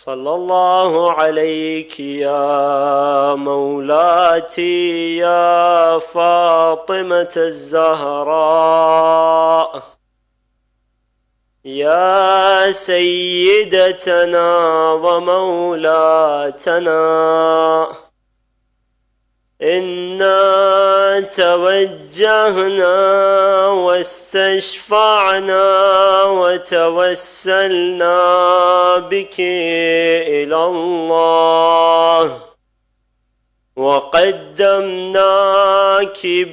صلى الله عليك يا مولاتي يا فاطمة الزهراء يا سيدتنا ومولاتنا، إنا توجهنا واستشفعنا وتوسلنا بك إلى الله وقدمناك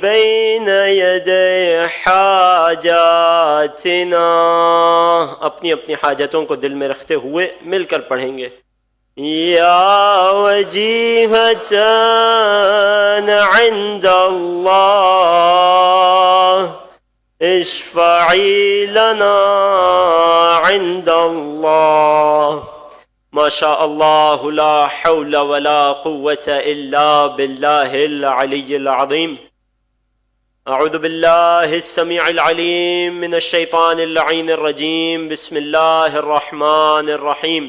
بين يدي حاجاتنا. اپنی اپنی حاجتوں کو دل میں رکھتے ہوئے مل کر پڑھیں گے. یا وجیہۃ عند اللہ اشفعی لنا عند اللہ. ما شاء اللہ لا حول ولا قوة الا باللہ العلی العظیم. اعوذ باللہ السمیع العلیم من الشیطان اللعین الرجیم. بسم اللہ الرحمن الرحیم.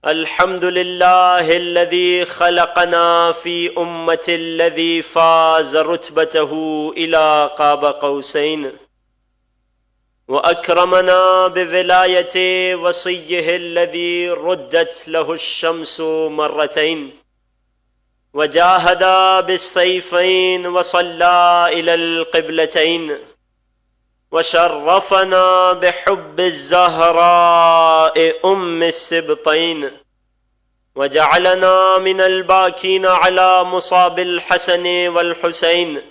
الحمد لله الذي خلقنا في أمة الذي فاز رتبته إلى قاب قوسين وأكرمنا بولاية وصيه الذي ردت له الشمس مرتين وجاهد بالسيفين وصلى إلى القبلتين وشرفنا بحب الزهراء أم السبطين وجعلنا من الباكين على مصاب الحسن والحسين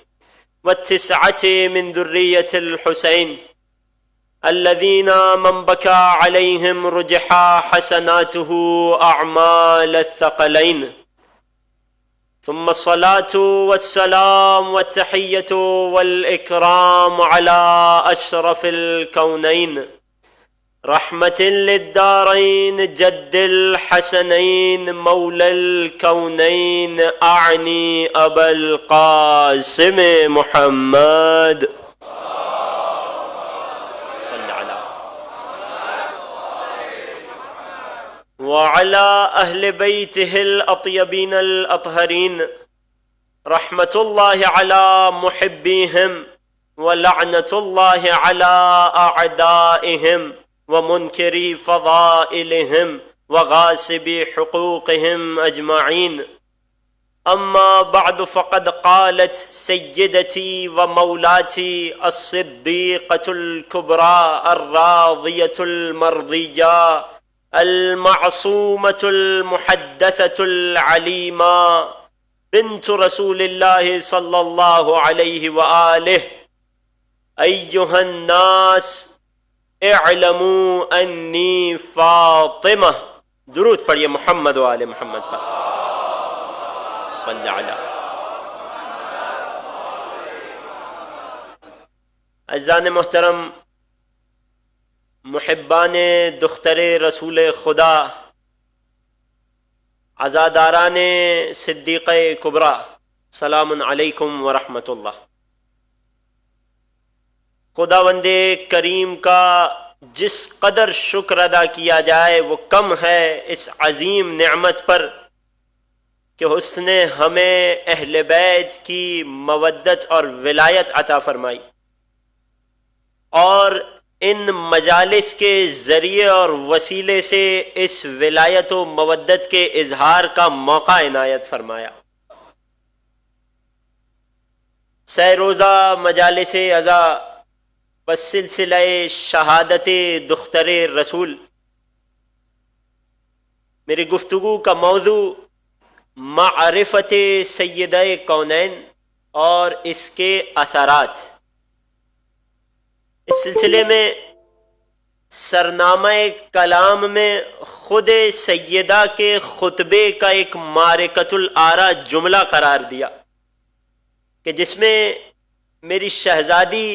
والتسعة من ذرية الحسين الذين من بكى عليهم رجح حسناته أعمال الثقلين. ثم الصلاة والسلام والتحية والإكرام على أشرف الكونين رحمة للدارين جد الحسنين مولى الكونين أعني أبا القاسم محمد وعلى أهل بيته الأطيبين الأطهرين رحمة الله على محبيهم ولعنة الله على أعدائهم ومنكري فضائلهم وغاسبي حقوقهم أجمعين. أما بعد فقد قالت سيدتي ومولاتي الصديقة الكبرى الراضية المرضية المعصومة المحدثة العليمة بنت رسول الله صلى الله عليه وآله: أيها الناس اعلموا أني فاطمة. درود پڑھیے محمد و آل محمد پر. صلی علی. عزیزان محترم، محبان دختر رسول خدا، عزاداران صدیقہ کبریٰ، سلام علیکم ورحمۃ اللہ. خداوند کریم کا جس قدر شکر ادا کیا جائے وہ کم ہے اس عظیم نعمت پر کہ اس نے ہمیں اہل بیت کی مودت اور ولایت عطا فرمائی، اور ان مجالس کے ذریعے اور وسیلے سے اس ولایت و مودت کے اظہار کا موقع عنایت فرمایا. سہ روزہ مجالس عزا بسلسلہ شہادت دختر رسول، میری گفتگو کا موضوع معرفت سیدہ کونین اور اس کے اثرات. اس سلسلے میں سرنامہ کلام میں خود سیدہ کے خطبے کا ایک معرکۃ الآراء جملہ قرار دیا کہ جس میں میری شہزادی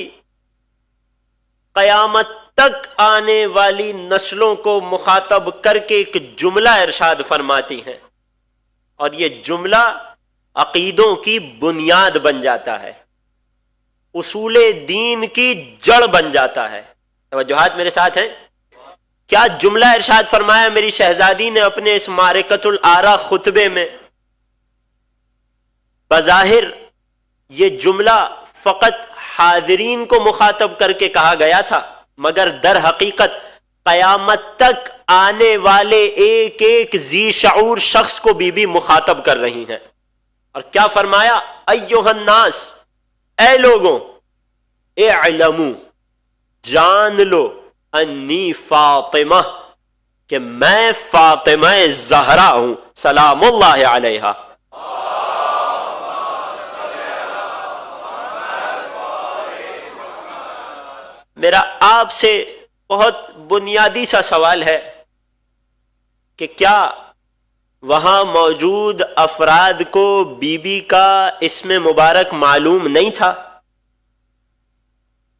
قیامت تک آنے والی نسلوں کو مخاطب کر کے ایک جملہ ارشاد فرماتی ہیں، اور یہ جملہ عقیدوں کی بنیاد بن جاتا ہے، اصول دین کی جڑ بن جاتا ہے. توجہات میرے ساتھ ہیں. کیا جملہ ارشاد فرمایا میری شہزادی نے اپنے اس معرکۃ الآراء خطبے میں؟ بظاہر یہ جملہ فقط حاضرین کو مخاطب کر کے کہا گیا تھا، مگر در حقیقت قیامت تک آنے والے ایک ایک ذی شعور شخص کو بی مخاطب کر رہی ہیں۔ اور کیا فرمایا؟ ایھا الناس، اے لوگوں، اعلموا، جان لو، انی فاطمہ، کہ میں فاطمہ زہرا ہوں سلام اللہ علیہا۔ میرا آپ سے بہت بنیادی سا سوال ہے کہ کیا وہاں موجود افراد کو بی بی کا اسم مبارک معلوم نہیں تھا؟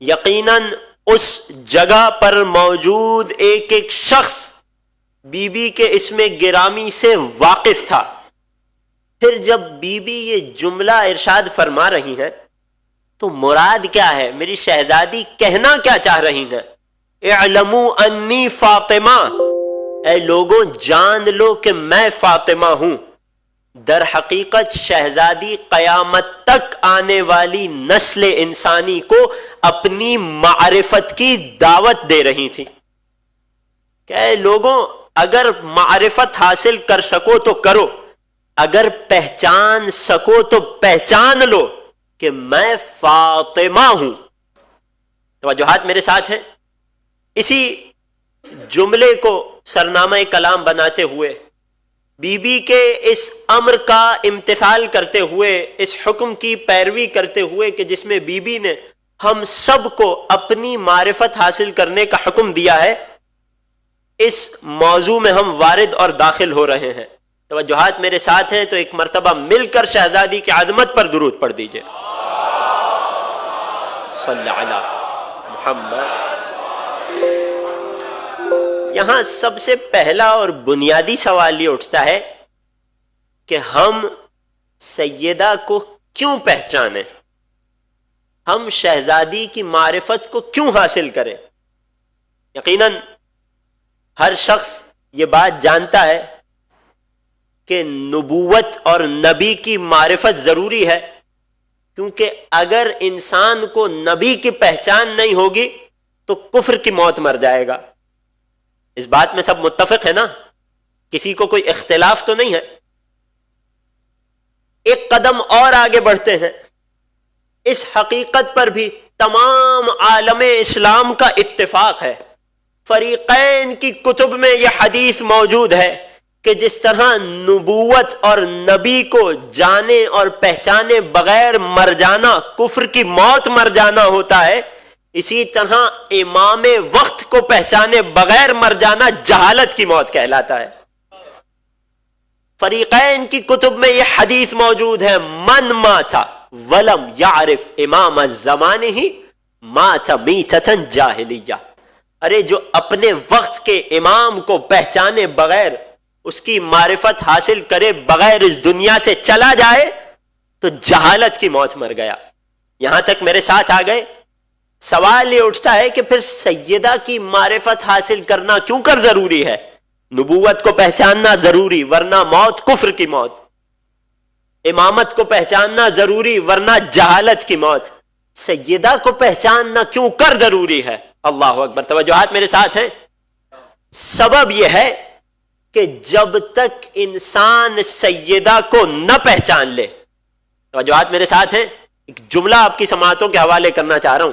یقیناً اس جگہ پر موجود ایک ایک شخص بی بی کے اسم گرامی سے واقف تھا۔ پھر جب بی بی یہ جملہ ارشاد فرما رہی ہیں تو مراد کیا ہے؟ میری شہزادی کہنا کیا چاہ رہی ہیں؟ اعلموا انی فاطمہ، اے لوگوں جان لو کہ میں فاطمہ ہوں۔ در حقیقت شہزادی قیامت تک آنے والی نسل انسانی کو اپنی معرفت کی دعوت دے رہی تھی کہ اے لوگوں اگر معرفت حاصل کر سکو تو کرو، اگر پہچان سکو تو پہچان لو کہ میں فاطمہ ہوں۔ توجہات میرے ساتھ ہیں؟ اسی جملے کو سرنامہ کلام بناتے ہوئے، بی بی کے اس امر کا امتثال کرتے ہوئے، اس حکم کی پیروی کرتے ہوئے کہ جس میں بی بی نے ہم سب کو اپنی معرفت حاصل کرنے کا حکم دیا ہے، اس موضوع میں ہم وارد اور داخل ہو رہے ہیں۔ توجہات میرے ساتھ ہیں تو ایک مرتبہ مل کر شہزادی کی عظمت پر درود پڑھ دیجئے۔ صلی علی محمد۔ یہاں سب سے پہلا اور بنیادی سوال یہ اٹھتا ہے کہ ہم سیدہ کو کیوں پہچانیں؟ ہم شہزادی کی معرفت کو کیوں حاصل کریں؟ یقیناً ہر شخص یہ بات جانتا ہے کہ نبوت اور نبی کی معرفت ضروری ہے، کیونکہ اگر انسان کو نبی کی پہچان نہیں ہوگی تو کفر کی موت مر جائے گا۔ اس بات میں سب متفق ہے نا؟ کسی کو کوئی اختلاف تو نہیں ہے؟ ایک قدم اور آگے بڑھتے ہیں، اس حقیقت پر بھی تمام عالم اسلام کا اتفاق ہے، فریقین کی کتب میں یہ حدیث موجود ہے کہ جس طرح نبوت اور نبی کو جانے اور پہچانے بغیر مر جانا کفر کی موت مر جانا ہوتا ہے، اسی طرح امام وقت کو پہچانے بغیر مر جانا جہالت کی موت کہلاتا ہے۔ فریقین کی کتب میں یہ حدیث موجود ہے، من مات ولم یعرف امام الزمانہ مات میتۃ جاہلیہ۔ ارے جو اپنے وقت کے امام کو پہچانے بغیر، اس کی معرفت حاصل کرے بغیر اس دنیا سے چلا جائے تو جہالت کی موت مر گیا۔ یہاں تک میرے ساتھ آ گئے؟ سوال یہ اٹھتا ہے کہ پھر سیدہ کی معرفت حاصل کرنا کیوں کر ضروری ہے؟ نبوت کو پہچاننا ضروری ورنہ موت کفر کی موت، امامت کو پہچاننا ضروری ورنہ جہالت کی موت، سیدہ کو پہچاننا کیوں کر ضروری ہے؟ اللہ اکبر۔ توجہات میرے ساتھ ہیں؟ سبب یہ ہے کہ جب تک انسان سیدہ کو نہ پہچان لے، توجہات میرے ساتھ ہیں؟ ایک جملہ آپ کی سماعتوں کے حوالے کرنا چاہ رہا ہوں،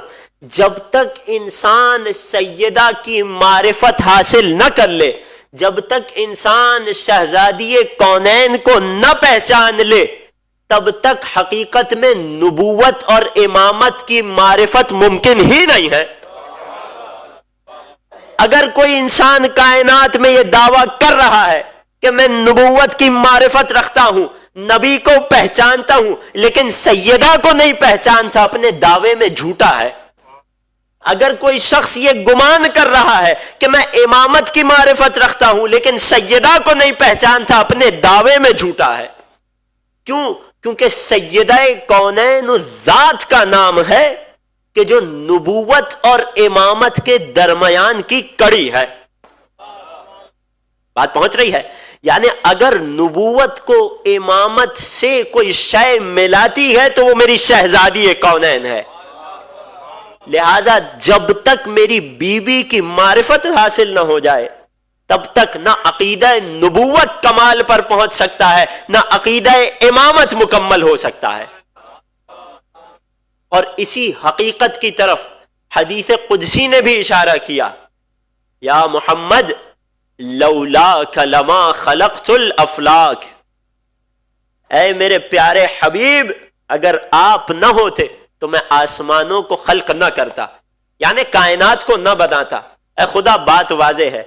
جب تک انسان سیدہ کی معرفت حاصل نہ کر لے، جب تک انسان شہزادی کونین کو نہ پہچان لے، تب تک حقیقت میں نبوت اور امامت کی معرفت ممکن ہی نہیں ہے۔ اگر کوئی انسان کائنات میں یہ دعویٰ کر رہا ہے کہ میں نبوت کی معرفت رکھتا ہوں، نبی کو پہچانتا ہوں، لیکن سیدہ کو نہیں پہچانتا، اپنے دعوے میں جھوٹا ہے۔ اگر کوئی شخص یہ گمان کر رہا ہے کہ میں امامت کی معرفت رکھتا ہوں لیکن سیدہ کو نہیں پہچانتا، اپنے دعوے میں جھوٹا ہے۔ کیوں؟ کیونکہ سیدہ کونین ذات کا نام ہے کہ جو نبوت اور امامت کے درمیان کی کڑی ہے۔ بات پہنچ رہی ہے؟ یعنی اگر نبوت کو امامت سے کوئی شے ملاتی ہے تو وہ میری شہزادی کونین ہے. لہذا جب تک میری بیوی کی معرفت حاصل نہ ہو جائے تب تک نہ عقیدہ نبوت کمال پر پہنچ سکتا ہے، نہ عقیدہ امامت مکمل ہو سکتا ہے. اور اسی حقیقت کی طرف حدیث قدسی نے بھی اشارہ کیا، یا محمد لولاک لما خلقت الافلاک، اے میرے پیارے حبیب اگر آپ نہ ہوتے تو میں آسمانوں کو خلق نہ کرتا، یعنی کائنات کو نہ بناتا. اے خدا بات واضح ہے.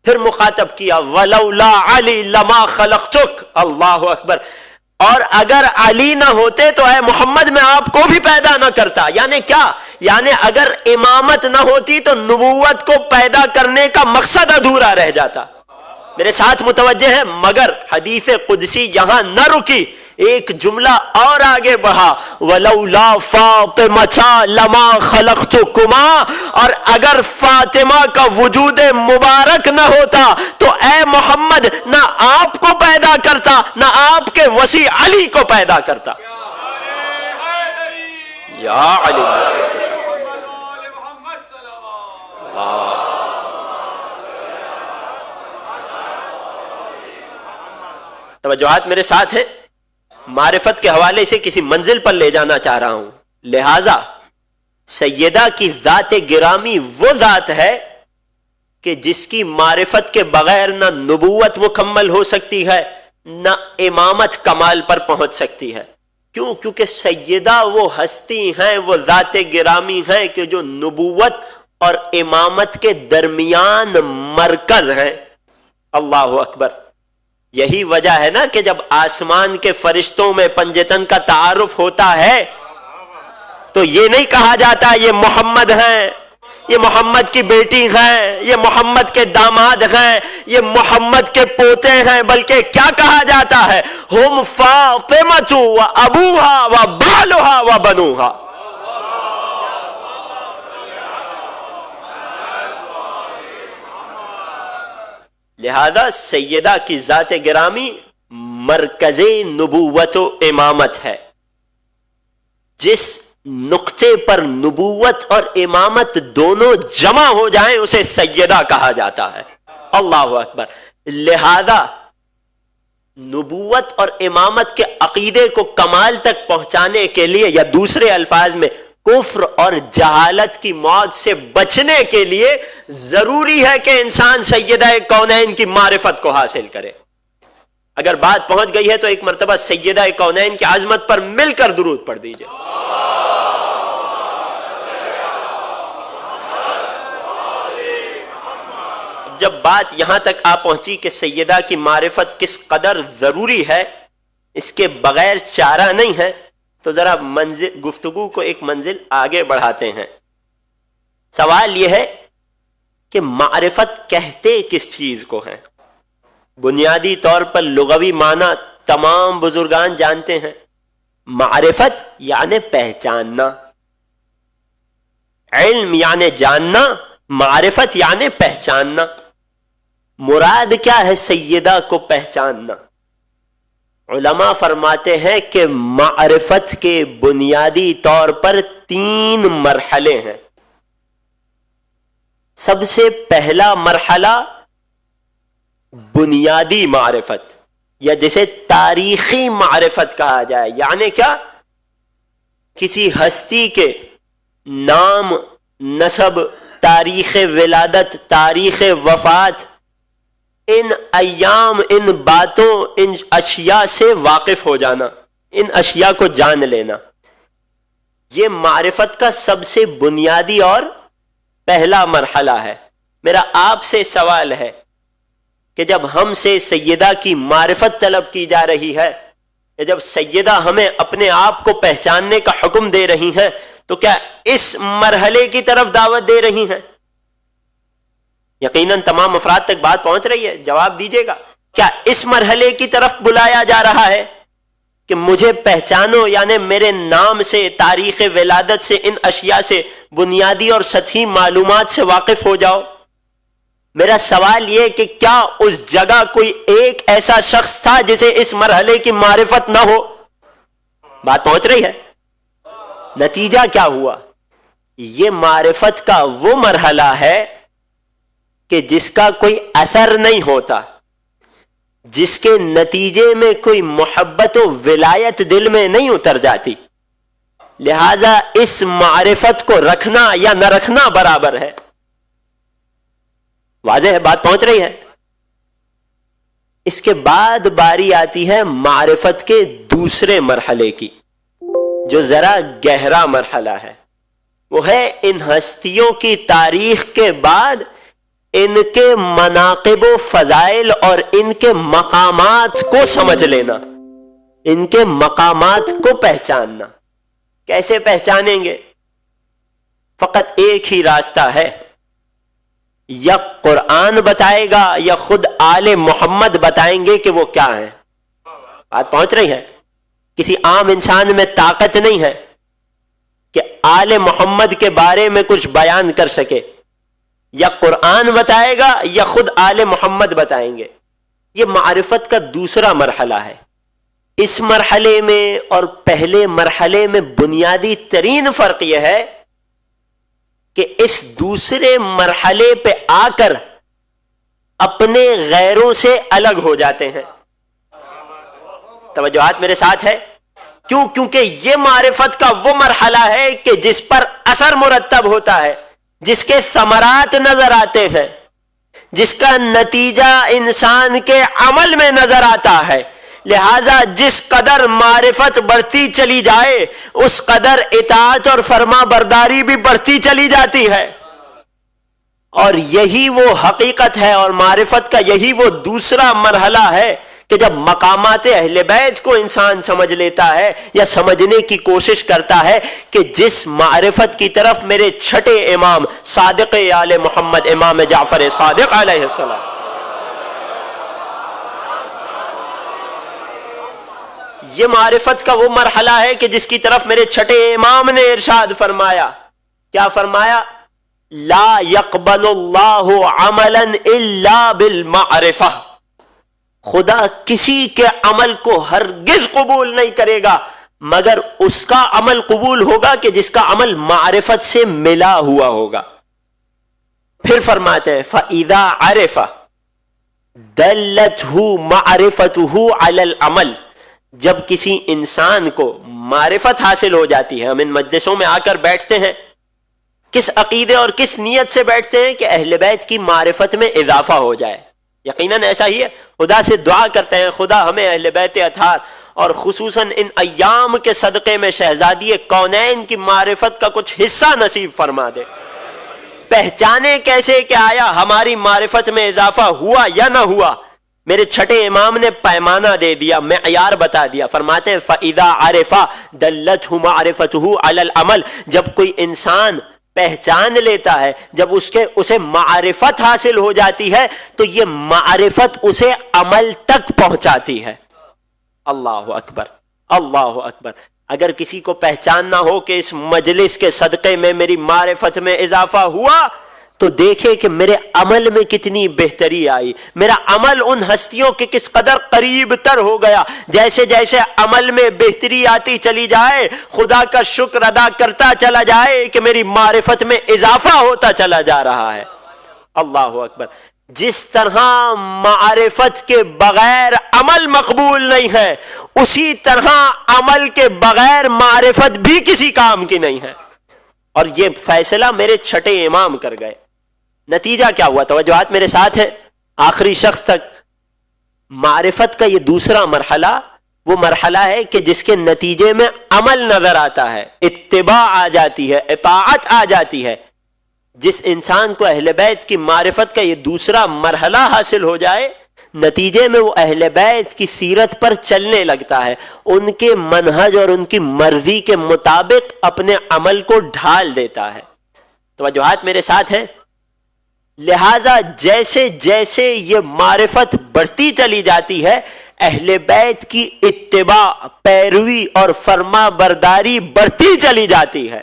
پھر مخاطب کیا ولولا علی لما خلقتک، اللہ اکبر، اور اگر علی نہ ہوتے تو اے محمد میں آپ کو بھی پیدا نہ کرتا. یعنی کیا؟ یعنی اگر امامت نہ ہوتی تو نبوت کو پیدا کرنے کا مقصد ادھورا رہ جاتا. میرے ساتھ متوجہ ہے؟ مگر حدیث قدسی یہاں نہ رکی، ایک جملہ اور آگے بڑھا، ولولا فاطمہ لما خلقتکما، اور اگر فاطمہ کا وجود مبارک نہ ہوتا تو اے محمد نہ آپ کو پیدا کرتا نہ آپ کے وسیع علی کو پیدا کرتا. یا علی توجہات میرے ساتھ ہیں؟ معرفت کے حوالے سے کسی منزل پر لے جانا چاہ رہا ہوں. لہذا سیدہ کی ذات گرامی وہ ذات ہے کہ جس کی معرفت کے بغیر نہ نبوت مکمل ہو سکتی ہے نہ امامت کمال پر پہنچ سکتی ہے. کیوں؟ کیونکہ سیدہ وہ ہستی ہیں، وہ ذات گرامی ہیں کہ جو نبوت اور امامت کے درمیان مرکز ہیں. اللہ اکبر. یہی وجہ ہے نا کہ جب آسمان کے فرشتوں میں پنجتن کا تعارف ہوتا ہے تو یہ نہیں کہا جاتا یہ محمد ہیں، یہ محمد کی بیٹی ہیں، یہ محمد کے داماد ہیں، یہ محمد کے پوتے ہیں، بلکہ کیا کہا جاتا ہے؟ ہم فاطمہ و ابوہا و بالہا و بنوہا. لہذا سیدہ کی ذات گرامی مرکز نبوت و امامت ہے. جس نقطے پر نبوت اور امامت دونوں جمع ہو جائیں اسے سیدہ کہا جاتا ہے. اللہ اکبر. لہذا نبوت اور امامت کے عقیدے کو کمال تک پہنچانے کے لیے، یا دوسرے الفاظ میں کفر اور جہالت کی موت سے بچنے کے لیے ضروری ہے کہ انسان سیدہ کونین کی معرفت کو حاصل کرے. اگر بات پہنچ گئی ہے تو ایک مرتبہ سیدہ کونین کی عظمت پر مل کر درود پڑھ دیجئے. جب بات یہاں تک آ پہنچی کہ سیدہ کی معرفت کس قدر ضروری ہے، اس کے بغیر چارہ نہیں ہے، تو ذرا گفتگو کو ایک منزل آگے بڑھاتے ہیں. سوال یہ ہے کہ معرفت کہتے کس چیز کو ہیں؟ بنیادی طور پر لغوی معنی تمام بزرگان جانتے ہیں. معرفت یعنی پہچاننا، علم یعنی جاننا، معرفت یعنی پہچاننا. مراد کیا ہے سیدہ کو پہچاننا؟ علماء فرماتے ہیں کہ معرفت کے بنیادی طور پر 3 مرحلے ہیں. سب سے پہلا مرحلہ بنیادی معرفت، یا جسے تاریخی معرفت کہا جائے. یعنی کیا؟ کسی ہستی کے نام، نسب، تاریخ ولادت، تاریخ وفات، ان ایام، ان باتوں، ان اشیاء سے واقف ہو جانا، ان اشیاء کو جان لینا. یہ معرفت کا سب سے بنیادی اور پہلا مرحلہ ہے. میرا آپ سے سوال ہے کہ جب ہم سے سیدہ کی معرفت طلب کی جا رہی ہے، جب سیدہ ہمیں اپنے آپ کو پہچاننے کا حکم دے رہی ہیں، تو کیا اس مرحلے کی طرف دعوت دے رہی ہیں؟ یقیناً تمام افراد تک بات پہنچ رہی ہے. جواب دیجیے گا. کیا اس مرحلے کی طرف بلایا جا رہا ہے کہ مجھے پہچانو، یعنی میرے نام سے، تاریخ ولادت سے، ان اشیاء سے، بنیادی اور سطحی معلومات سے واقف ہو جاؤ؟ میرا سوال یہ کہ کیا اس جگہ کوئی ایک ایسا شخص تھا جسے اس مرحلے کی معرفت نہ ہو؟ بات پہنچ رہی ہے؟ نتیجہ کیا ہوا؟ یہ معرفت کا وہ مرحلہ ہے کہ جس کا کوئی اثر نہیں ہوتا، جس کے نتیجے میں کوئی محبت و ولایت دل میں نہیں اتر جاتی، لہذا اس معرفت کو رکھنا یا نہ رکھنا برابر ہے۔ واضح ہے؟ بات پہنچ رہی ہے؟ اس کے بعد باری آتی ہے معرفت کے دوسرے مرحلے کی، جو ذرا گہرا مرحلہ ہے۔ وہ ہے ان ہستیوں کی تاریخ کے بعد ان کے مناقب و فضائل اور ان کے مقامات کو سمجھ لینا، ان کے مقامات کو پہچاننا۔ کیسے پہچانیں گے؟ فقط ایک ہی راستہ ہے، یا قرآن بتائے گا یا خود آل محمد بتائیں گے کہ وہ کیا ہیں۔ بات پہنچ رہی ہے؟ کسی عام انسان میں طاقت نہیں ہے کہ آل محمد کے بارے میں کچھ بیان کر سکے، یا قرآن بتائے گا یا خود آل محمد بتائیں گے۔ یہ معرفت کا دوسرا مرحلہ ہے۔ اس مرحلے میں اور پہلے مرحلے میں بنیادی ترین فرق یہ ہے کہ اس دوسرے مرحلے پہ آ کر اپنے غیروں سے الگ ہو جاتے ہیں۔ توجہات میرے ساتھ ہے؟ کیوں؟ کیونکہ یہ معرفت کا وہ مرحلہ ہے کہ جس پر اثر مرتب ہوتا ہے، جس کے ثمرات نظر آتے ہیں، جس کا نتیجہ انسان کے عمل میں نظر آتا ہے۔ لہذا جس قدر معرفت بڑھتی چلی جائے اس قدر اطاعت اور فرما برداری بھی بڑھتی چلی جاتی ہے، اور یہی وہ حقیقت ہے، اور معرفت کا یہی وہ دوسرا مرحلہ ہے کہ جب مقامات اہل بیت کو انسان سمجھ لیتا ہے یا سمجھنے کی کوشش کرتا ہے کہ جس معرفت کی طرف میرے چھٹے امام صادق آل محمد امام جعفر صادق علیہ السلام، یہ معرفت کا وہ مرحلہ ہے کہ جس کی طرف میرے چھٹے امام نے ارشاد فرمایا۔ کیا فرمایا؟ لا يقبل اللہ عملا الا بالمعرفہ۔ خدا کسی کے عمل کو ہرگز قبول نہیں کرے گا مگر اس کا عمل قبول ہوگا کہ جس کا عمل معرفت سے ملا ہوا ہوگا۔ پھر فرماتے ہیں فَإِذَا عَرِفَ دَلَّتْهُ مَعْرِفَتُهُ عَلَى الْعَمَلِ۔ جب کسی انسان کو معرفت حاصل ہو جاتی ہے، ہم ان مجلسوں میں آ کر بیٹھتے ہیں، کس عقیدے اور کس نیت سے بیٹھتے ہیں کہ اہل بیت کی معرفت میں اضافہ ہو جائے۔ یقیناً ایسا ہی ہے، خدا سے دعا کرتے ہیں خدا ہمیں اہل بیت اطہار اور خصوصاً ان ایام کے صدقے میں شہزادی کونین کی معرفت کا کچھ حصہ نصیب فرما دے۔ پہچانے کیسے کہ آیا ہماری معرفت میں اضافہ ہوا یا نہ ہوا؟ میرے چھٹے امام نے پیمانہ دے دیا، معیار بتا دیا۔ فرماتے ہیں فَإِذَا عَرِفَ دَلَّتْهُ مَعْرِفَتُهُ عَلَى الْعَمَلِ۔ جب کوئی انسان پہچان لیتا ہے، جب اسے معرفت حاصل ہو جاتی ہے تو یہ معرفت اسے عمل تک پہنچاتی ہے۔ اللہ اکبر، اللہ اکبر۔ اگر کسی کو پہچاننا ہو کہ اس مجلس کے صدقے میں میری معرفت میں اضافہ ہوا تو دیکھے کہ میرے عمل میں کتنی بہتری آئی، میرا عمل ان ہستیوں کے کس قدر قریب تر ہو گیا۔ جیسے جیسے عمل میں بہتری آتی چلی جائے خدا کا شکر ادا کرتا چلا جائے کہ میری معرفت میں اضافہ ہوتا چلا جا رہا ہے۔ اللہ اکبر۔ جس طرح معرفت کے بغیر عمل مقبول نہیں ہے، اسی طرح عمل کے بغیر معرفت بھی کسی کام کی نہیں ہے۔ اور یہ فیصلہ میرے چھٹے امام کر گئے۔ نتیجہ کیا ہوا؟ توجہات میرے ساتھ ہے؟ آخری شخص تک معرفت کا یہ دوسرا مرحلہ وہ مرحلہ ہے کہ جس کے نتیجے میں عمل نظر آتا ہے، اتباع آ جاتی ہے، اطاعت آ جاتی ہے۔ جس انسان کو اہل بیت کی معرفت کا یہ دوسرا مرحلہ حاصل ہو جائے، نتیجے میں وہ اہل بیت کی سیرت پر چلنے لگتا ہے، ان کے منہج اور ان کی مرضی کے مطابق اپنے عمل کو ڈھال دیتا ہے۔ توجہات میرے ساتھ ہیں؟ لہذا جیسے جیسے یہ معرفت بڑھتی چلی جاتی ہے، اہل بیت کی اتباع، پیروی اور فرما برداری بڑھتی چلی جاتی ہے۔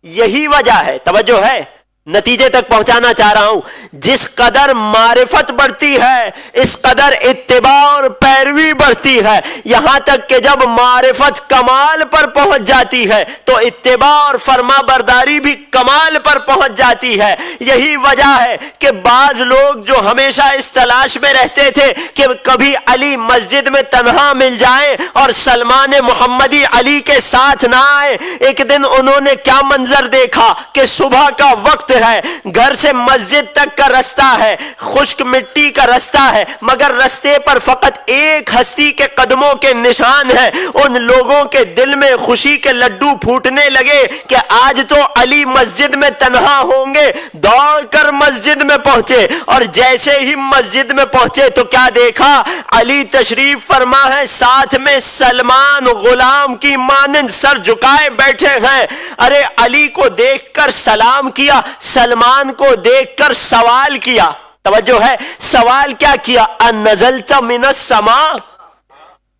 یہی وجہ ہے، توجہ ہے، نتیجے تک پہنچانا چاہ رہا ہوں، جس قدر معرفت بڑھتی ہے اس قدر اتباع اور پیروی بڑھتی ہے، یہاں تک کہ جب معرفت کمال پر پہنچ جاتی ہے تو اتباع اور فرما برداری بھی کمال پر پہنچ جاتی ہے۔ یہی وجہ ہے کہ بعض لوگ جو ہمیشہ اس تلاش میں رہتے تھے کہ کبھی علی مسجد میں تنہا مل جائیں اور سلمان محمدی علی کے ساتھ نہ آئے، ایک دن انہوں نے کیا منظر دیکھا کہ صبح کا وقت ہے، گھر سے مسجد تک کا رستہ ہے، خشک مٹی کا رستہ ہے، مگر رستے پر فقط ایک ہستی کے قدموں کے نشان ہیں۔ ان لوگوں کے دل میں خوشی کے لڈو پھوٹنے لگے کہ آج تو علی مسجد میں تنہا ہوں گے۔ دوڑ کر مسجد میں پہنچے اور جیسے ہی مسجد میں پہنچے تو کیا دیکھا؟ علی تشریف فرما ہے، ساتھ میں سلمان غلام کی مانند سر جھکائے بیٹھے ہیں۔ ارے علی کو دیکھ کر سلام کیا، سلمان کو دیکھ کر سوال کیا۔ توجہ ہے، سوال کیا کیا؟ انزلت من السماء،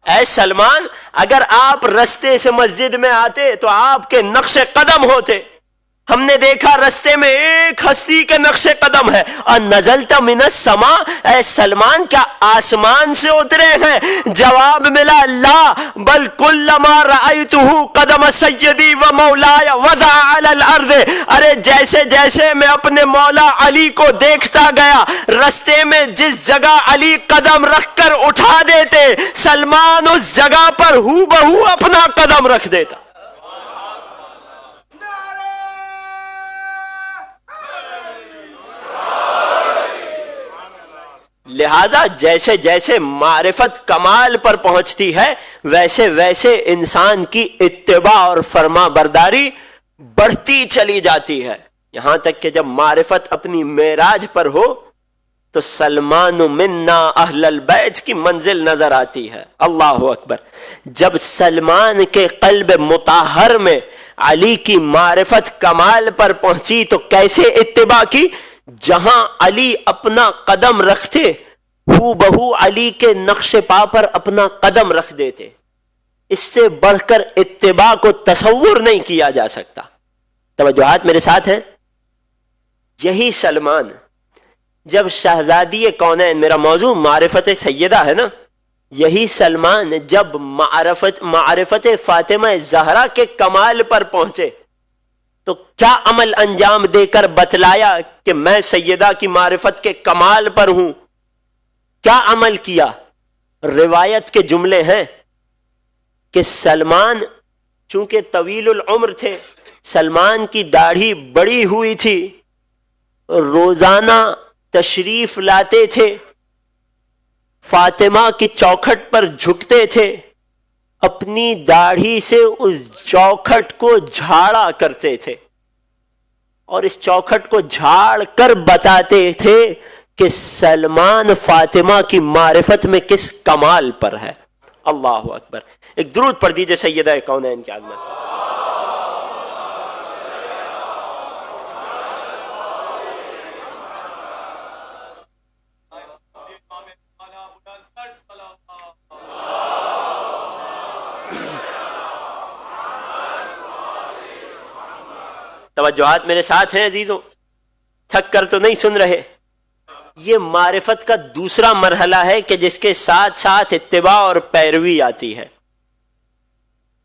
اے سلمان اگر آپ رستے سے مسجد میں آتے تو آپ کے نقش قدم ہوتے، ہم نے دیکھا رستے میں ایک ہستی کے نقش قدم ہے۔ انزلت من السماء، اے سلمان کیا آسمان سے اترے ہیں؟ جواب ملا لا بل کلما رأیتہ قدم سیدی و مولایا وضع علی الارض، ارے جیسے جیسے میں اپنے مولا علی کو دیکھتا گیا، رستے میں جس جگہ علی قدم رکھ کر اٹھا دیتے، سلمان اس جگہ پر ہو بہو اپنا قدم رکھ دیتا۔ لہذا جیسے جیسے معرفت کمال پر پہنچتی ہے ویسے ویسے انسان کی اتباع اور فرما برداری بڑھتی چلی جاتی ہے، یہاں تک کہ جب معرفت اپنی معراج پر ہو تو سلمان منا اہل البیت کی منزل نظر آتی ہے۔ اللہ اکبر! جب سلمان کے قلب مطہر میں علی کی معرفت کمال پر پہنچی تو کیسے اتباع کی؟ جہاں علی اپنا قدم رکھتے ہو بہو علی کے نقش پا پر اپنا قدم رکھ دیتے۔ اس سے بڑھ کر اتباع کو تصور نہیں کیا جا سکتا۔ توجہات میرے ساتھ ہیں؟ یہی سلمان جب شہزادی کونین، میرا موضوع معرفت سیدہ ہے نا، یہی سلمان جب معرفت فاطمہ زہرا کے کمال پر پہنچے تو کیا عمل انجام دے کر بتلایا کہ میں سیدہ کی معرفت کے کمال پر ہوں؟ کیا عمل کیا؟ روایت کے جملے ہیں کہ سلمان چونکہ طویل العمر تھے، سلمان کی داڑھی بڑی ہوئی تھی، روزانہ تشریف لاتے تھے، فاطمہ کی چوکھٹ پر جھکتے تھے، اپنی داڑھی سے اس چوکھٹ کو جھاڑا کرتے تھے اور اس چوکھٹ کو جھاڑ کر بتاتے تھے کہ سلمان فاطمہ کی معرفت میں کس کمال پر ہے۔ اللہ اکبر! ایک درود پڑھ دیجئے سیدہ کونین کی عظمت۔ توجہات میرے ساتھ ہیں عزیزوں؟ تھک کر تو نہیں سن رہے؟ یہ معرفت کا دوسرا مرحلہ ہے کہ جس کے ساتھ ساتھ اتباع اور پیروی آتی ہے،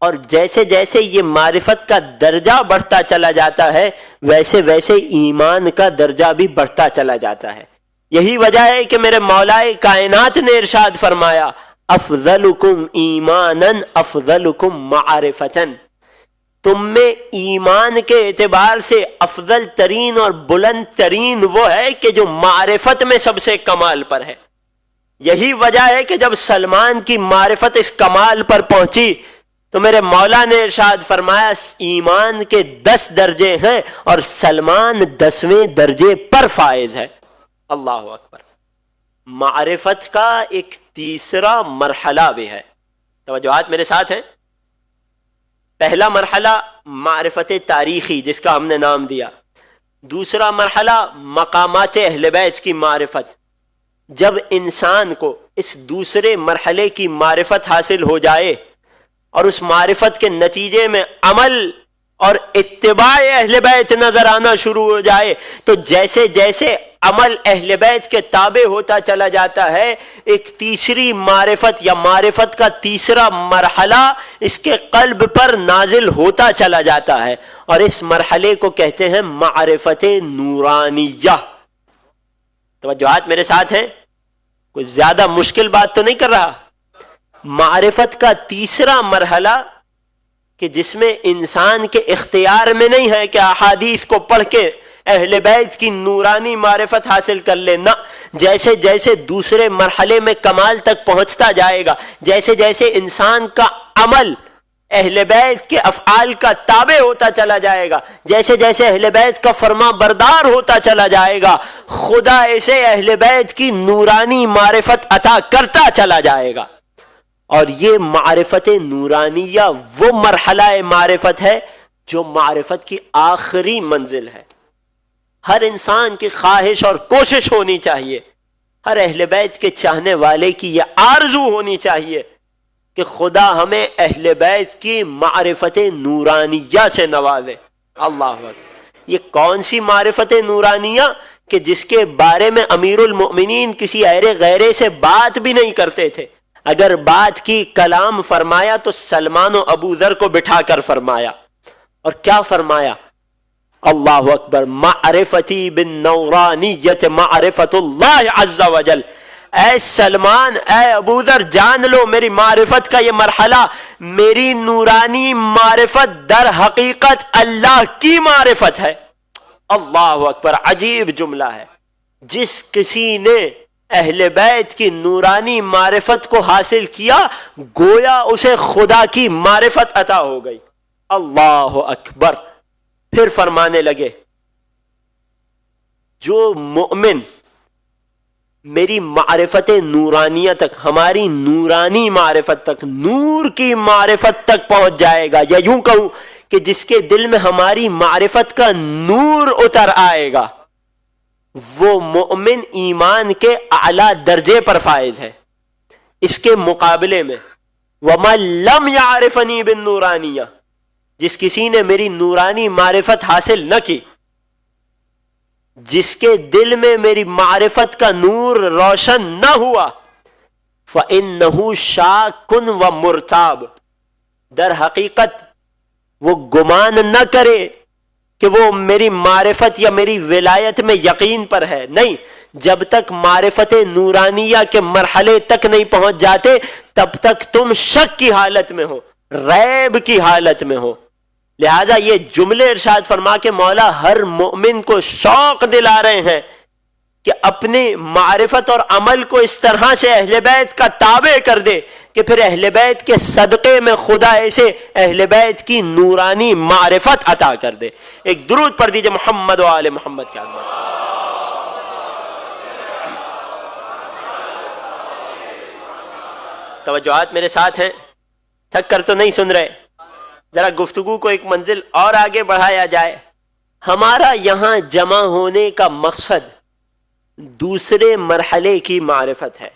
اور جیسے جیسے یہ معرفت کا درجہ بڑھتا چلا جاتا ہے ویسے ویسے ایمان کا درجہ بھی بڑھتا چلا جاتا ہے۔ یہی وجہ ہے کہ میرے مولا کائنات نے ارشاد فرمایا افضلکم ایمانا افضلکم معرفتن، تم میں ایمان کے اعتبار سے افضل ترین اور بلند ترین وہ ہے کہ جو معرفت میں سب سے کمال پر ہے۔ یہی وجہ ہے کہ جب سلمان کی معرفت اس کمال پر پہنچی تو میرے مولا نے ارشاد فرمایا ایمان کے 10 درجے ہیں اور سلمان 10ویں درجے پر فائز ہے۔ اللہ اکبر! معرفت کا ایک تیسرا مرحلہ بھی ہے۔ توجہات میرے ساتھ ہیں؟ پہلا مرحلہ معرفت تاریخی جس کا ہم نے نام دیا، دوسرا مرحلہ مقامات اہل بیت کی معرفت۔ جب انسان کو اس دوسرے مرحلے کی معرفت حاصل ہو جائے اور اس معرفت کے نتیجے میں عمل اور اتباع اہل بیت نظر آنا شروع ہو جائے تو جیسے جیسے عمل اہل بیت کے تابع ہوتا چلا جاتا ہے، ایک تیسری معرفت یا معرفت کا تیسرا مرحلہ اس کے قلب پر نازل ہوتا چلا جاتا ہے، اور اس مرحلے کو کہتے ہیں معرفت نورانیہ۔ توجہات میرے ساتھ ہیں؟ کوئی زیادہ مشکل بات تو نہیں کر رہا؟ معرفت کا تیسرا مرحلہ کہ جس میں انسان کے اختیار میں نہیں ہے کہ احادیث کو پڑھ کے اہل بیت کی نورانی معرفت حاصل کر لے، نہ، جیسے جیسے دوسرے مرحلے میں کمال تک پہنچتا جائے گا، جیسے جیسے انسان کا عمل اہل بیت کے افعال کا تابع ہوتا چلا جائے گا، جیسے جیسے اہل بیت کا فرما بردار ہوتا چلا جائے گا، خدا اسے اہل بیت کی نورانی معرفت عطا کرتا چلا جائے گا۔ اور یہ معرفت نورانیہ وہ مرحلہ معرفت ہے جو معرفت کی آخری منزل ہے۔ ہر انسان کی خواہش اور کوشش ہونی چاہیے، ہر اہل بیت کے چاہنے والے کی یہ آرزو ہونی چاہیے کہ خدا ہمیں اہل بیت کی معرفت نورانیہ سے نوازے۔ اللہ اکبر! یہ کون سی معرفت نورانیہ کہ جس کے بارے میں امیر المؤمنین کسی غیرے سے بات بھی نہیں کرتے تھے، اگر بات کی کلام فرمایا تو سلمان و ابو ذر کو بٹھا کر فرمایا، اور کیا فرمایا؟ اللہ اکبر! معرفتی بالنورانیت معرفت اللہ عز وجل۔ اے سلمان، اے ابو ذر، جان لو میری معرفت کا یہ مرحلہ، میری نورانی معرفت در حقیقت اللہ کی معرفت ہے۔ اللہ اکبر! عجیب جملہ ہے۔ جس کسی نے اہل بیت کی نورانی معرفت کو حاصل کیا گویا اسے خدا کی معرفت عطا ہو گئی۔ اللہ اکبر! پھر فرمانے لگے جو مؤمن میری معرفت نورانیہ تک، ہماری نورانی معرفت تک، نور کی معرفت تک پہنچ جائے گا، یا یوں کہوں کہ جس کے دل میں ہماری معرفت کا نور اتر آئے گا، وہ مؤمن ایمان کے اعلیٰ درجے پر فائز ہے۔ اس کے مقابلے میں وَمَن لَّمْ يَعْرِفَنِي بِالنُّورَانِيَّةِ، جس کسی نے میری نورانی معرفت حاصل نہ کی، جس کے دل میں میری معرفت کا نور روشن نہ ہوا، فَإِنَّهُ شَاكٌ وَمُرْتَابٌ، در حقیقت وہ گمان نہ کرے کہ وہ میری معرفت یا میری ولایت میں یقین پر ہے، نہیں، جب تک معرفت نورانیہ کے مرحلے تک نہیں پہنچ جاتے تب تک تم شک کی حالت میں ہو، ریب کی حالت میں ہو۔ لہٰذا یہ جملے ارشاد فرما کے مولا ہر مومن کو شوق دلا رہے ہیں کہ اپنی معرفت اور عمل کو اس طرح سے اہل بیت کا تابع کر دے کہ پھر اہل بیت کے صدقے میں خدا اسے اہل بیت کی نورانی معرفت عطا کر دے۔ ایک درود پڑھ دیجئے محمد و آل محمد کے آگے۔ توجہات میرے ساتھ ہیں؟ تھک کر تو نہیں سن رہے؟ ذرا گفتگو کو ایک منزل اور آگے بڑھایا جائے۔ ہمارا یہاں جمع ہونے کا مقصد دوسرے مرحلے کی معرفت ہے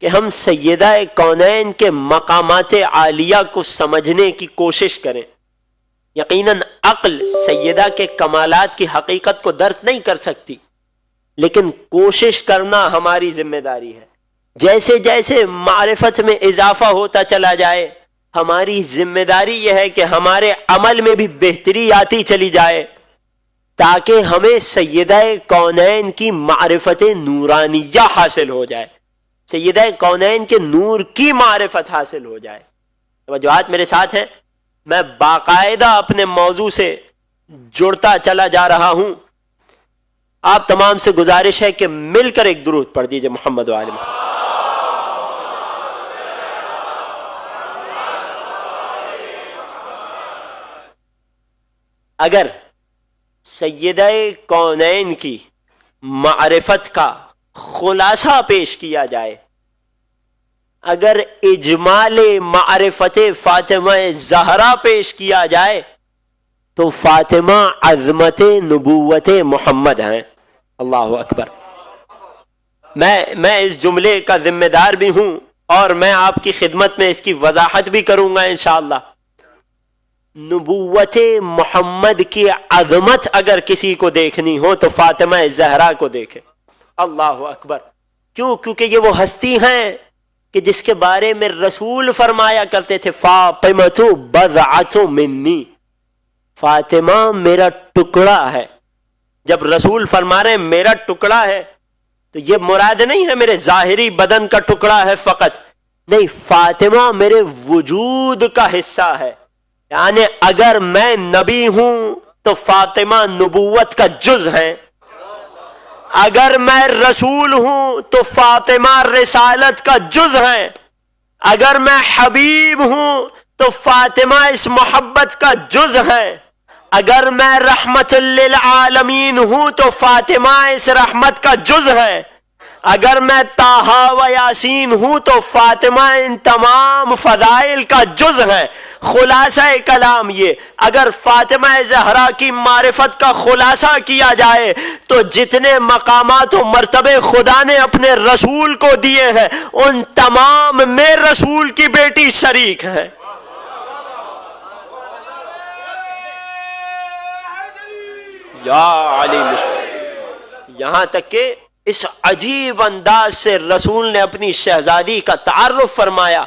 کہ ہم سیدہ کونین کے مقامات عالیہ کو سمجھنے کی کوشش کریں۔ یقیناً عقل سیدہ کے کمالات کی حقیقت کو درک نہیں کر سکتی، لیکن کوشش کرنا ہماری ذمہ داری ہے۔ جیسے جیسے معرفت میں اضافہ ہوتا چلا جائے ہماری ذمہ داری یہ ہے کہ ہمارے عمل میں بھی بہتری آتی چلی جائے تاکہ ہمیں سیدہ کونین کی معرفت نورانیہ حاصل ہو جائے، سیدہ کونین کے نور کی معرفت حاصل ہو جائے۔ توجہات میرے ساتھ ہیں؟ میں باقاعدہ اپنے موضوع سے جڑتا چلا جا رہا ہوں۔ آپ تمام سے گزارش ہے کہ مل کر ایک درود پڑھ دیجئے محمد و آل محمد۔ اگر سیدہ کونین کی معرفت کا خلاصہ پیش کیا جائے، اگر اجمال معرفت فاطمہ زہرا پیش کیا جائے تو فاطمہ عظمت نبوت محمد ہیں۔ اللہ اکبر! میں اس جملے کا ذمہ دار بھی ہوں اور میں آپ کی خدمت میں اس کی وضاحت بھی کروں گا انشاءاللہ۔ نبوت محمد کی عظمت اگر کسی کو دیکھنی ہو تو فاطمہ زہرا کو دیکھے. اللہ اکبر. کیوں؟ کیونکہ یہ وہ ہستی ہیں کہ جس کے بارے میں رسول فرمایا کرتے تھے فاطمۃ بضعۃ منی، فاطمہ میرا ٹکڑا ہے. جب رسول فرما رہے ہیں میرا ٹکڑا ہے تو یہ مراد نہیں ہے میرے ظاہری بدن کا ٹکڑا ہے فقط، نہیں، فاطمہ میرے وجود کا حصہ ہے. یعنی اگر میں نبی ہوں تو فاطمہ نبوت کا جز ہے، اگر میں رسول ہوں تو فاطمہ رسالت کا جز ہے، اگر میں حبیب ہوں تو فاطمہ اس محبت کا جز ہے، اگر میں رحمت للعالمین ہوں تو فاطمہ اس رحمت کا جز ہے، اگر میں طٰہٰ و یاسین ہوں تو فاطمہ ان تمام فضائل کا جز ہے. خلاصہ کلام یہ، اگر فاطمہ زہرا کی معرفت کا خلاصہ کیا جائے تو جتنے مقامات و مرتبے خدا نے اپنے رسول کو دیے ہیں ان تمام میں رسول کی بیٹی شریک ہے. یا علی مشکل. یہاں تک کہ اس عجیب انداز سے رسول نے اپنی شہزادی کا تعارف فرمایا،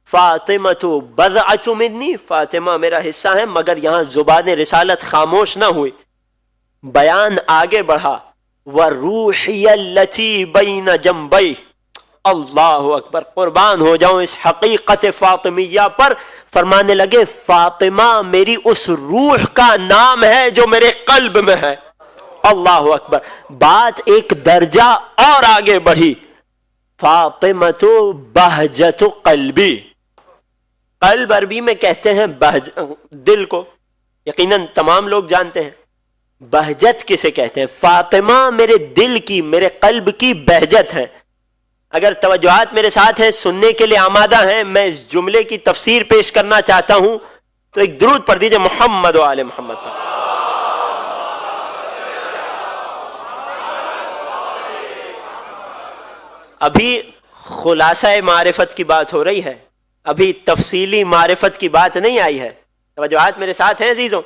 فاطمۃ بضعۃ منی، فاطمہ میرا حصہ ہے. مگر یہاں زبان رسالت خاموش نہ ہوئی، بیان آگے بڑھا، وروحی التی بین جنبی. اللہ اکبر. قربان ہو جاؤں اس حقیقت فاطمیہ پر. فرمانے لگے فاطمہ میری اس روح کا نام ہے جو میرے قلب میں ہے. اللہ اکبر. بات ایک درجہ اور آگے بڑھی، فاطمۃ بہجۃ قلبی. قلب عربی میں کہتے ہیں دل کو، یقیناً تمام لوگ جانتے ہیں. بہجت کسے کہتے ہیں؟ فاطمہ میرے دل کی، میرے قلب کی بہجت ہے. اگر توجہات میرے ساتھ ہیں، سننے کے لیے آمادہ ہیں، میں اس جملے کی تفسیر پیش کرنا چاہتا ہوں تو ایک درود پڑھ دیجئے محمد و آل محمد پر. ابھی خلاصہ معرفت کی بات ہو رہی ہے، ابھی تفصیلی معرفت کی بات نہیں آئی ہے. توجہات میرے ساتھ ہیں عزیزوں.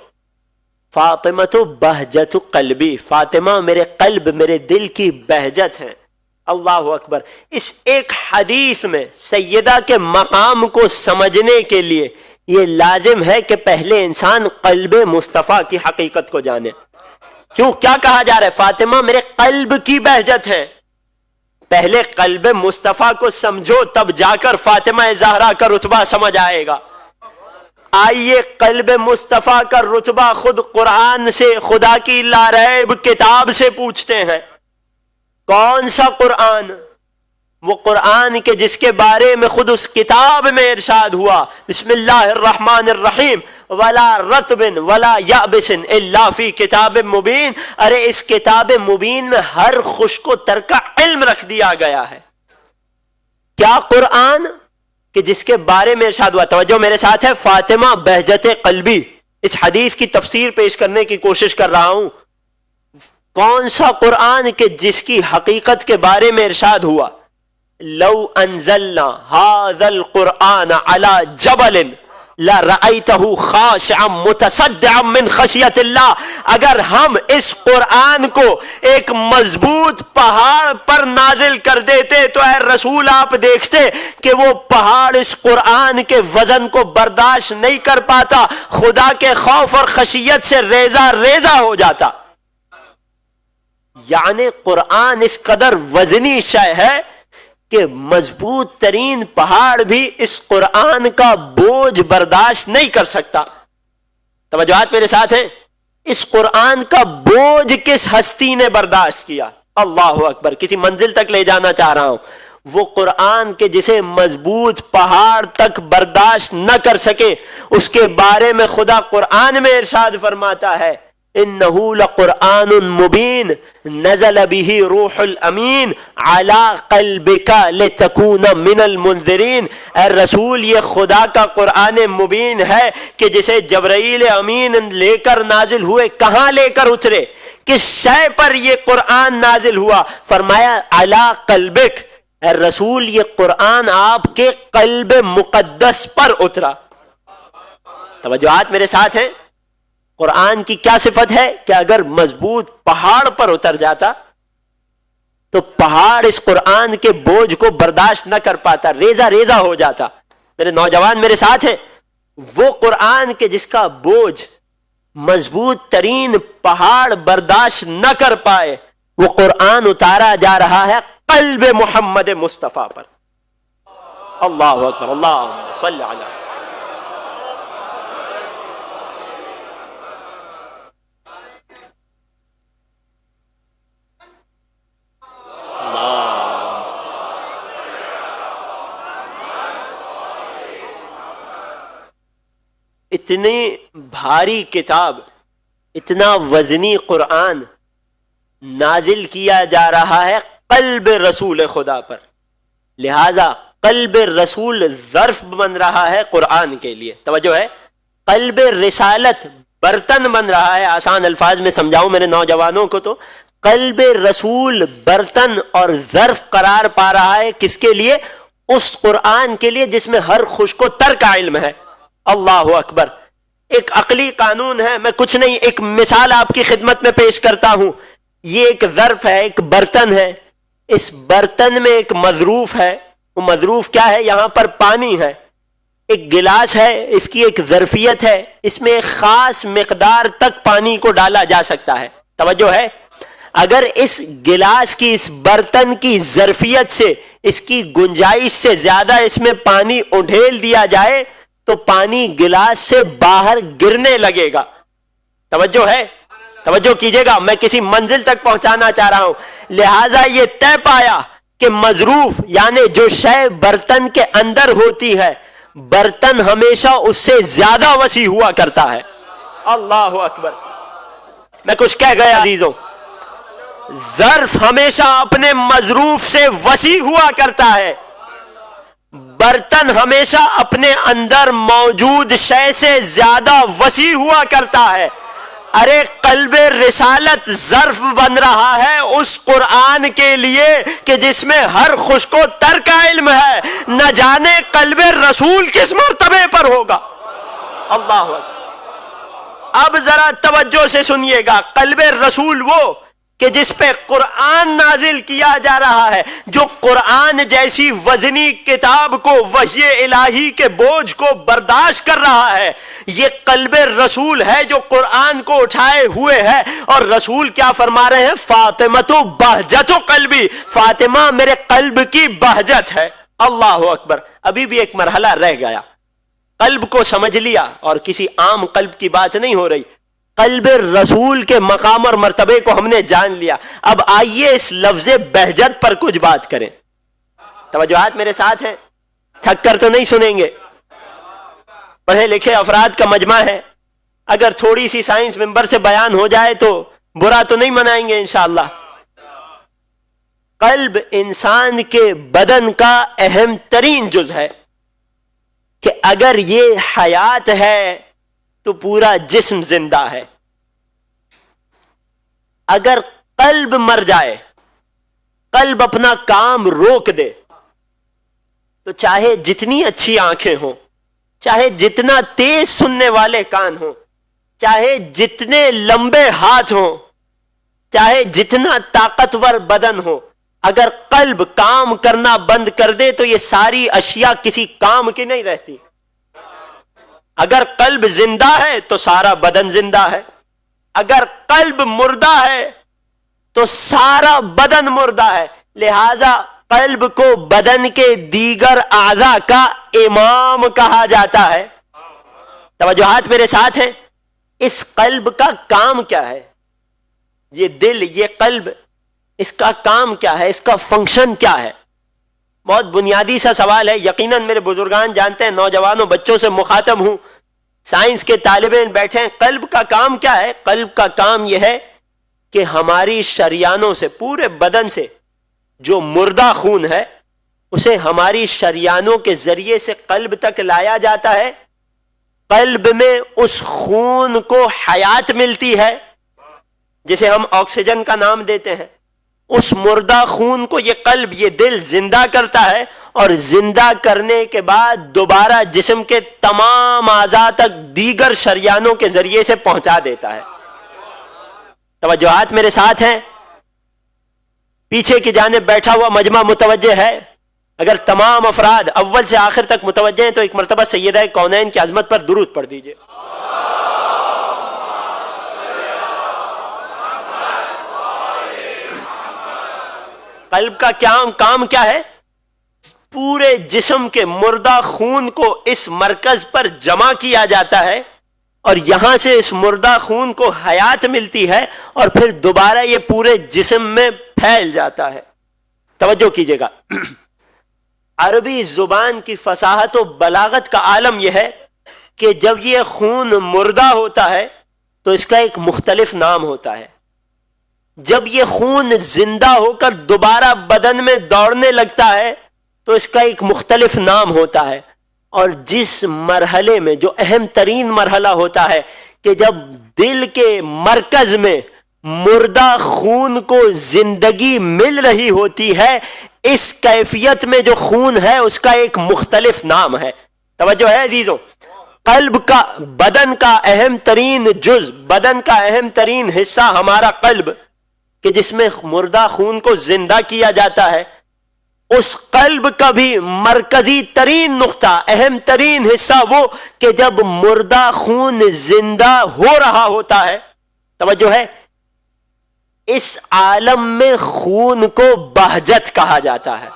فاطمۃ بہجۃ قلبی، فاطمہ میرے قلب، میرے دل کی بہجت ہے. اللہ اکبر. اس ایک حدیث میں سیدہ کے مقام کو سمجھنے کے لیے یہ لازم ہے کہ پہلے انسان قلب مصطفیٰ کی حقیقت کو جانے. کیوں؟ کیا کہا جا رہا ہے؟ فاطمہ میرے قلب کی بہجت ہے. پہلے قلب مصطفیٰ کو سمجھو، تب جا کر فاطمہ زہرا کا رتبہ سمجھ آئے گا. آئیے قلب مصطفیٰ کا رتبہ خود قرآن سے، خدا کی لاریب کتاب سے پوچھتے ہیں. کون سا قرآن؟ وہ قرآن کے جس کے بارے میں خود اس کتاب میں ارشاد ہوا، بسم اللہ الرحمن الرحیم، ولا رطب ولا یابس الا فی کتاب مبین. ارے اس کتاب مبین میں ہر خشک و تر کا علم رکھ دیا گیا ہے. کیا قرآن کہ جس کے بارے میں ارشاد ہوا. توجہ میرے ساتھ ہے. فاطمہ بہجت قلبی، اس حدیث کی تفسیر پیش کرنے کی کوشش کر رہا ہوں. کون سا قرآن کہ جس کی حقیقت کے بارے میں ارشاد ہوا، لو انزلنا هذا القرآن على جبل لرأيته خاشعا متصدعا من خشیت اللہ. اگر ہم اس قرآن کو ایک مضبوط پہاڑ پر نازل کر دیتے تو اے رسول آپ دیکھتے کہ وہ پہاڑ اس قرآن کے وزن کو برداشت نہیں کر پاتا، خدا کے خوف اور خشیت سے ریزہ ریزہ ہو جاتا. یعنی قرآن اس قدر وزنی شے ہے کہ مضبوط ترین پہاڑ بھی اس قرآن کا بوجھ برداشت نہیں کر سکتا. توجہات میرے ساتھ ہیں. اس قرآن کا بوجھ کس ہستی نے برداشت کیا؟ اللہ اکبر. کسی منزل تک لے جانا چاہ رہا ہوں. وہ قرآن کے جسے مضبوط پہاڑ تک برداشت نہ کر سکے، اس کے بارے میں خدا قرآن میں ارشاد فرماتا ہے، انہ لقرآن مبین نزل به روح الامین علی قلبک لتکون من المنذرین. اے رسول یہ خدا کا قرآن مبین ہے کہ جسے جبرائیل امین لے کر نازل ہوئے. کہاں لے کر اترے؟ کس شے پر یہ قرآن نازل ہوا؟ فرمایا علی قلبک. اے رسول یہ قرآن آپ کے قلب مقدس پر اترا. توجہات میرے ساتھ ہیں؟ قرآن کی کیا صفت ہے کہ اگر مضبوط پہاڑ پر اتر جاتا تو پہاڑ اس قرآن کے بوجھ کو برداشت نہ کر پاتا، ریزہ ریزہ ہو جاتا. میرے نوجوان میرے ساتھ ہیں؟ وہ قرآن کے جس کا بوجھ مضبوط ترین پہاڑ برداشت نہ کر پائے، وہ قرآن اتارا جا رہا ہے قلب محمد مصطفیٰ پر. اللہ اکبر، اللہم صلی علی. اتنی بھاری کتاب، اتنا وزنی قرآن نازل کیا جا رہا ہے قلب رسول خدا پر، لہذا قلب رسول ظرف بن رہا ہے قرآن کے لیے. توجہ ہے، قلب رسالت برتن بن رہا ہے. آسان الفاظ میں سمجھاؤں میرے نوجوانوں کو تو قلب رسول برتن اور ظرف قرار پا رہا ہے کس کے لیے؟ اس قرآن کے لیے جس میں ہر خوش کو تر کا علم ہے. اللہ اکبر. ایک عقلی قانون ہے، میں کچھ نہیں، ایک مثال آپ کی خدمت میں پیش کرتا ہوں. یہ ایک ظرف ہے، ایک برتن ہے، اس برتن میں ایک مظروف ہے. وہ مظروف کیا ہے؟ یہاں پر پانی ہے. ایک گلاس ہے، اس کی ایک ظرفیت ہے، اس میں ایک خاص مقدار تک پانی کو ڈالا جا سکتا ہے. توجہ ہے، اگر اس گلاس کی، اس برتن کی ظرفیت سے، اس کی گنجائش سے زیادہ اس میں پانی اڈھیل دیا جائے تو پانی گلاس سے باہر گرنے لگے گا. توجہ ہے، توجہ کیجئے گا، میں کسی منزل تک پہنچانا چاہ رہا ہوں. لہٰذا یہ طے پایا کہ مظروف یعنی جو شے برتن کے اندر ہوتی ہے، برتن ہمیشہ اس سے زیادہ وسیع ہوا کرتا ہے. اللہ اکبر. میں کچھ کہہ گیا عزیزوں، ظرف ہمیشہ اپنے مظروف سے وسیع ہوا کرتا ہے، برتن ہمیشہ اپنے اندر موجود شے سے زیادہ وسیع ہوا کرتا ہے. ارے قلب رسالت ظرف بن رہا ہے اس قرآن کے لیے کہ جس میں ہر خوش کو تر کا علم ہے. نہ جانے قلب رسول کس مرتبے پر ہوگا. اللہ اکبر. اب ذرا توجہ سے سنیے گا، قلب رسول وہ کہ جس پہ قرآن نازل کیا جا رہا ہے، جو قرآن جیسی وزنی کتاب کو، وحی الہی کے بوجھ کو برداشت کر رہا ہے. یہ قلب رسول ہے جو قرآن کو اٹھائے ہوئے ہے. اور رسول کیا فرما رہے ہیں؟ فاطمۃ بہجۃ قلبی، فاطمہ میرے قلب کی بہجت ہے. اللہ اکبر. ابھی بھی ایک مرحلہ رہ گیا. قلب کو سمجھ لیا اور کسی عام قلب کی بات نہیں ہو رہی، قلب رسول کے مقام اور مرتبے کو ہم نے جان لیا. اب آئیے اس لفظ بہجت پر کچھ بات کریں. توجہات میرے ساتھ ہیں؟ تھک کر تو نہیں سنیں گے، پڑھے لکھے افراد کا مجمع ہے، اگر تھوڑی سی سائنس ممبر سے بیان ہو جائے تو برا تو نہیں منائیں گے انشاءاللہ. قلب انسان کے بدن کا اہم ترین جز ہے کہ اگر یہ حیات ہے تو پورا جسم زندہ ہے. اگر قلب مر جائے، قلب اپنا کام روک دے، تو چاہے جتنی اچھی آنکھیں ہوں، چاہے جتنا تیز سننے والے کان ہوں، چاہے جتنے لمبے ہاتھ ہوں، چاہے جتنا طاقتور بدن ہو، اگر قلب کام کرنا بند کر دے تو یہ ساری اشیاء کسی کام کی نہیں رہتی. اگر قلب زندہ ہے تو سارا بدن زندہ ہے، اگر قلب مردہ ہے تو سارا بدن مردہ ہے. لہذا قلب کو بدن کے دیگر اعضاء کا امام کہا جاتا ہے. توجہات میرے ساتھ ہیں؟ اس قلب کا کام کیا ہے؟ یہ دل، یہ قلب، اس کا کام کیا ہے؟ اس کا فنکشن کیا ہے؟ بہت بنیادی سا سوال ہے. یقیناً میرے بزرگان جانتے ہیں، نوجوانوں بچوں سے مخاطب ہوں، سائنس کے طالب علم بیٹھے ہیں. قلب کا کام کیا ہے؟ قلب کا کام یہ ہے کہ ہماری شریانوں سے، پورے بدن سے جو مردہ خون ہے اسے ہماری شریانوں کے ذریعے سے قلب تک لایا جاتا ہے. قلب میں اس خون کو حیات ملتی ہے جسے ہم آکسیجن کا نام دیتے ہیں. اس مردہ خون کو یہ قلب، یہ دل زندہ کرتا ہے اور زندہ کرنے کے بعد دوبارہ جسم کے تمام اعضاء تک دیگر شریانوں کے ذریعے سے پہنچا دیتا ہے۔ توجہات میرے ساتھ ہیں؟ پیچھے کی جانب بیٹھا ہوا مجمع متوجہ ہے؟ اگر تمام افراد اول سے آخر تک متوجہ ہیں تو ایک مرتبہ سیدہ کونین کی عظمت پر درود پڑھ دیجئے۔ قلب کا کام کیا ہے؟ پورے جسم کے مردہ خون کو اس مرکز پر جمع کیا جاتا ہے اور یہاں سے اس مردہ خون کو حیات ملتی ہے اور پھر دوبارہ یہ پورے جسم میں پھیل جاتا ہے۔ توجہ کیجئے گا، عربی زبان کی فصاحت و بلاغت کا عالم یہ ہے کہ جب یہ خون مردہ ہوتا ہے تو اس کا ایک مختلف نام ہوتا ہے، جب یہ خون زندہ ہو کر دوبارہ بدن میں دوڑنے لگتا ہے تو اس کا ایک مختلف نام ہوتا ہے، اور جس مرحلے میں جو اہم ترین مرحلہ ہوتا ہے کہ جب دل کے مرکز میں مردہ خون کو زندگی مل رہی ہوتی ہے، اس کیفیت میں جو خون ہے اس کا ایک مختلف نام ہے۔ توجہ ہے عزیزوں؟ قلب کا، بدن کا اہم ترین جز، بدن کا اہم ترین حصہ ہمارا قلب، کہ جس میں مردہ خون کو زندہ کیا جاتا ہے، اس قلب کا بھی مرکزی ترین نقطہ، اہم ترین حصہ وہ کہ جب مردہ خون زندہ ہو رہا ہوتا ہے، توجہ ہے، اس عالم میں خون کو بہجت کہا جاتا ہے۔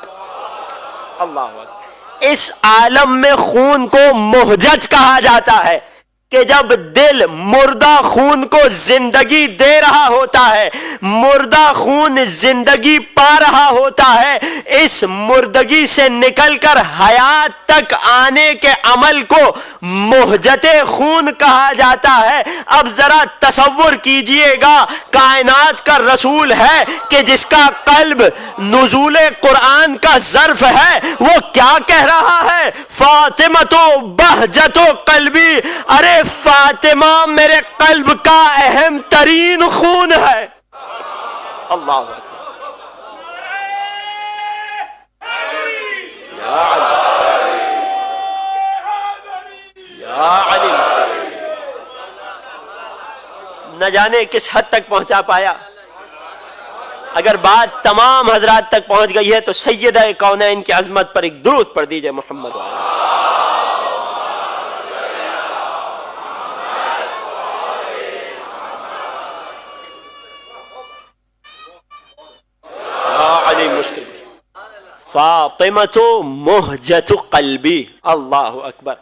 اللہ اکبر۔ اس عالم میں خون کو مہجت کہا جاتا ہے کہ جب دل مردہ خون کو زندگی دے رہا ہوتا ہے، مردہ خون زندگی پا رہا ہوتا ہے، اس مردگی سے نکل کر حیات تک آنے کے عمل کو مہجت خون کہا جاتا ہے۔ اب ذرا تصور کیجئے گا، کائنات کا رسول ہے کہ جس کا قلب نزول قرآن کا ظرف ہے، وہ کیا کہہ رہا ہے؟ فاطمہ تو بہجت قلبی، ارے فاطمہ میرے قلب کا اہم ترین خون ہے۔ اللہ اکبر۔ یا علی، نہ جانے کس حد تک پہنچا پایا۔ اگر بات تمام حضرات تک پہنچ گئی ہے تو سیدہ کونین کی عظمت پر ایک درود پڑھ دیجئے محمد والا۔ مشکل فاطمہ مہجت قلبی۔ اللہ اکبر۔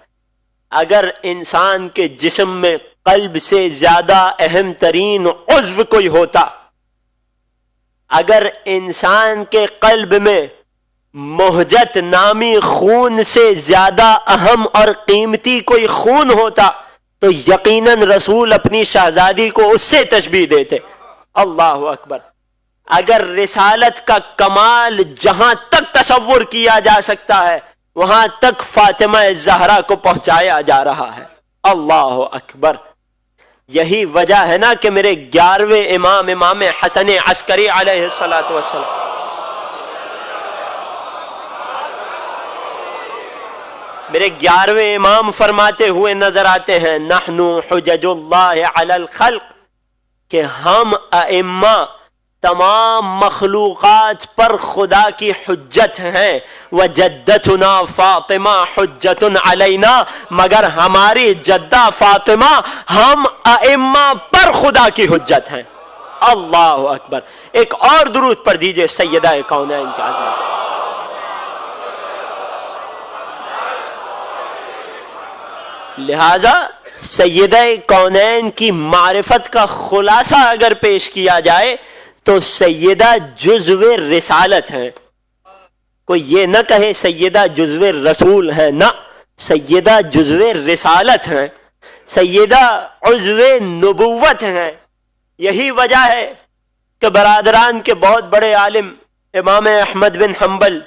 اگر انسان کے جسم میں قلب سے زیادہ اہم ترین عضو کوئی ہوتا، اگر انسان کے قلب میں مہجت نامی خون سے زیادہ اہم اور قیمتی کوئی خون ہوتا تو یقیناً رسول اپنی شہزادی کو اس سے تشبیہ دیتے۔ اللہ اکبر۔ اگر رسالت کا کمال جہاں تک تصور کیا جا سکتا ہے وہاں تک فاطمہ زہرا کو پہنچایا جا رہا ہے۔ اللہ اکبر۔ یہی وجہ ہے نا کہ میرے 11ویں امام حسن عسکری علیہ السلام، میرے 11ویں امام فرماتے ہوئے نظر آتے ہیں، نحن حجج اللہ علی الخلق، کہ ہم ائمہ تمام مخلوقات پر خدا کی حجت ہیں، وجدتنا فاطمہ حجت علینا، مگر ہماری جدہ فاطمہ ہم ائمہ پر خدا کی حجت ہیں۔ اللہ اکبر۔ ایک اور درود پڑھ دیجئے سیدہ کونین کی عظمت۔ لہذا سیدہ کونین کی معرفت کا خلاصہ اگر پیش کیا جائے تو سیدہ جزو رسالت ہیں۔ کوئی یہ نہ کہے سیدہ جزو رسول ہیں، نہ، سیدہ جزو رسالت ہیں، سیدہ عضو نبوت ہیں۔ یہی وجہ ہے کہ برادران کے بہت بڑے عالم امام احمد بن حنبل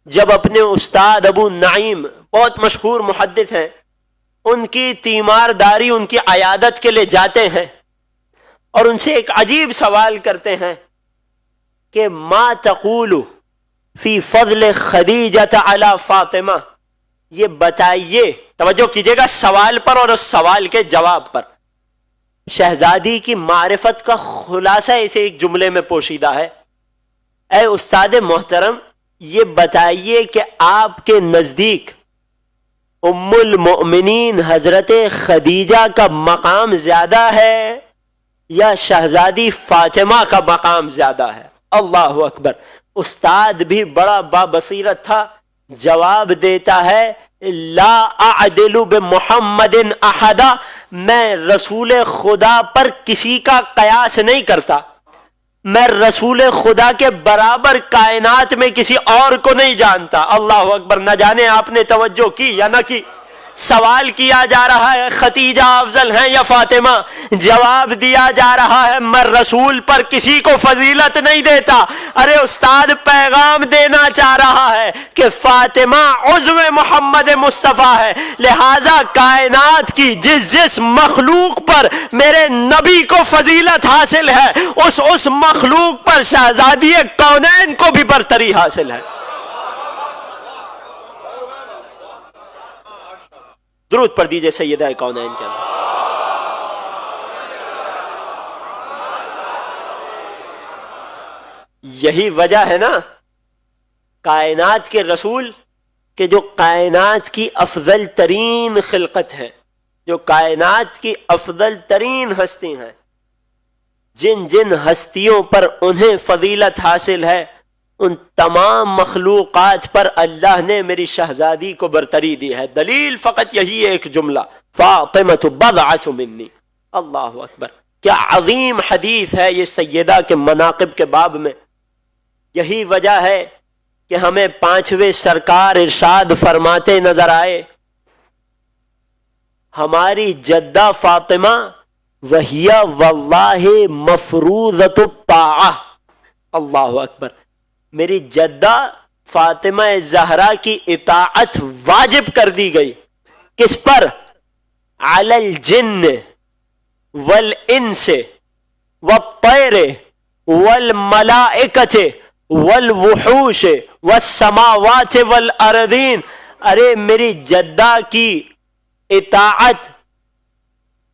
جب اپنے استاد ابو نعیم، بہت مشہور محدث ہیں، ان کی تیمارداری، ان کی عیادت کے لیے جاتے ہیں اور ان سے ایک عجیب سوال کرتے ہیں کہ ما تقول فی فضل خدیجہ علی فاطمہ، یہ بتائیے، توجہ کیجئے گا سوال پر اور اس سوال کے جواب پر، شہزادی کی معرفت کا خلاصہ اسے ایک جملے میں پوشیدہ ہے۔ اے استاد محترم، یہ بتائیے کہ آپ کے نزدیک ام المؤمنین حضرت خدیجہ کا مقام زیادہ ہے یا شہزادی فاطمہ کا مقام زیادہ ہے؟ اللہ اکبر! استاد بھی بڑا بابصیرت تھا، جواب دیتا ہے لا اعدل بمحمد احدا، میں رسول خدا پر کسی کا قیاس نہیں کرتا، میں رسول خدا کے برابر کائنات میں کسی اور کو نہیں جانتا۔ اللہ اکبر! نہ جانے آپ نے توجہ کی یا نہ کی، سوال کیا جا رہا ہے خدیجہ افضل ہیں یا فاطمہ، جواب دیا جا رہا ہے میں رسول پر کسی کو فضیلت نہیں دیتا۔ ارے استاد پیغام دینا چاہ رہا ہے کہ فاطمہ عضو محمد مصطفیٰ ہے، لہذا کائنات کی جس مخلوق پر میرے نبی کو فضیلت حاصل ہے، اس مخلوق پر شہزادی کونین کو بھی برتری حاصل ہے۔ درود پر دیجئے سیدہ کونین کے اللہ۔ یہی وجہ ہے نا کائنات کے رسول کہ جو کائنات کی افضل ترین خلقت ہے، جو کائنات کی افضل ترین ہستی ہیں، جن جن ہستیوں پر انہیں فضیلت حاصل ہے، ان تمام مخلوقات پر اللہ نے میری شہزادی کو برتری دی ہے۔ دلیل فقط یہی ایک جملہ، فاطمۃ بضعۃ منی۔ اللہ اکبر! کیا عظیم حدیث ہے یہ سیدہ کے مناقب کے باب میں۔ یہی وجہ ہے کہ ہمیں پانچویں سرکار ارشاد فرماتے نظر آئے، ہماری جدہ فاطمہ وہی واللہ مفروضۃ الطاعہ۔ اللہ اکبر! میری جدہ فاطمہ زہرا کی اطاعت واجب کر دی گئی، کس پر؟ علی الجن والانس والطیر والملائکۃ والوحوش والسماوات والارضین۔ ارے میری جدہ کی اطاعت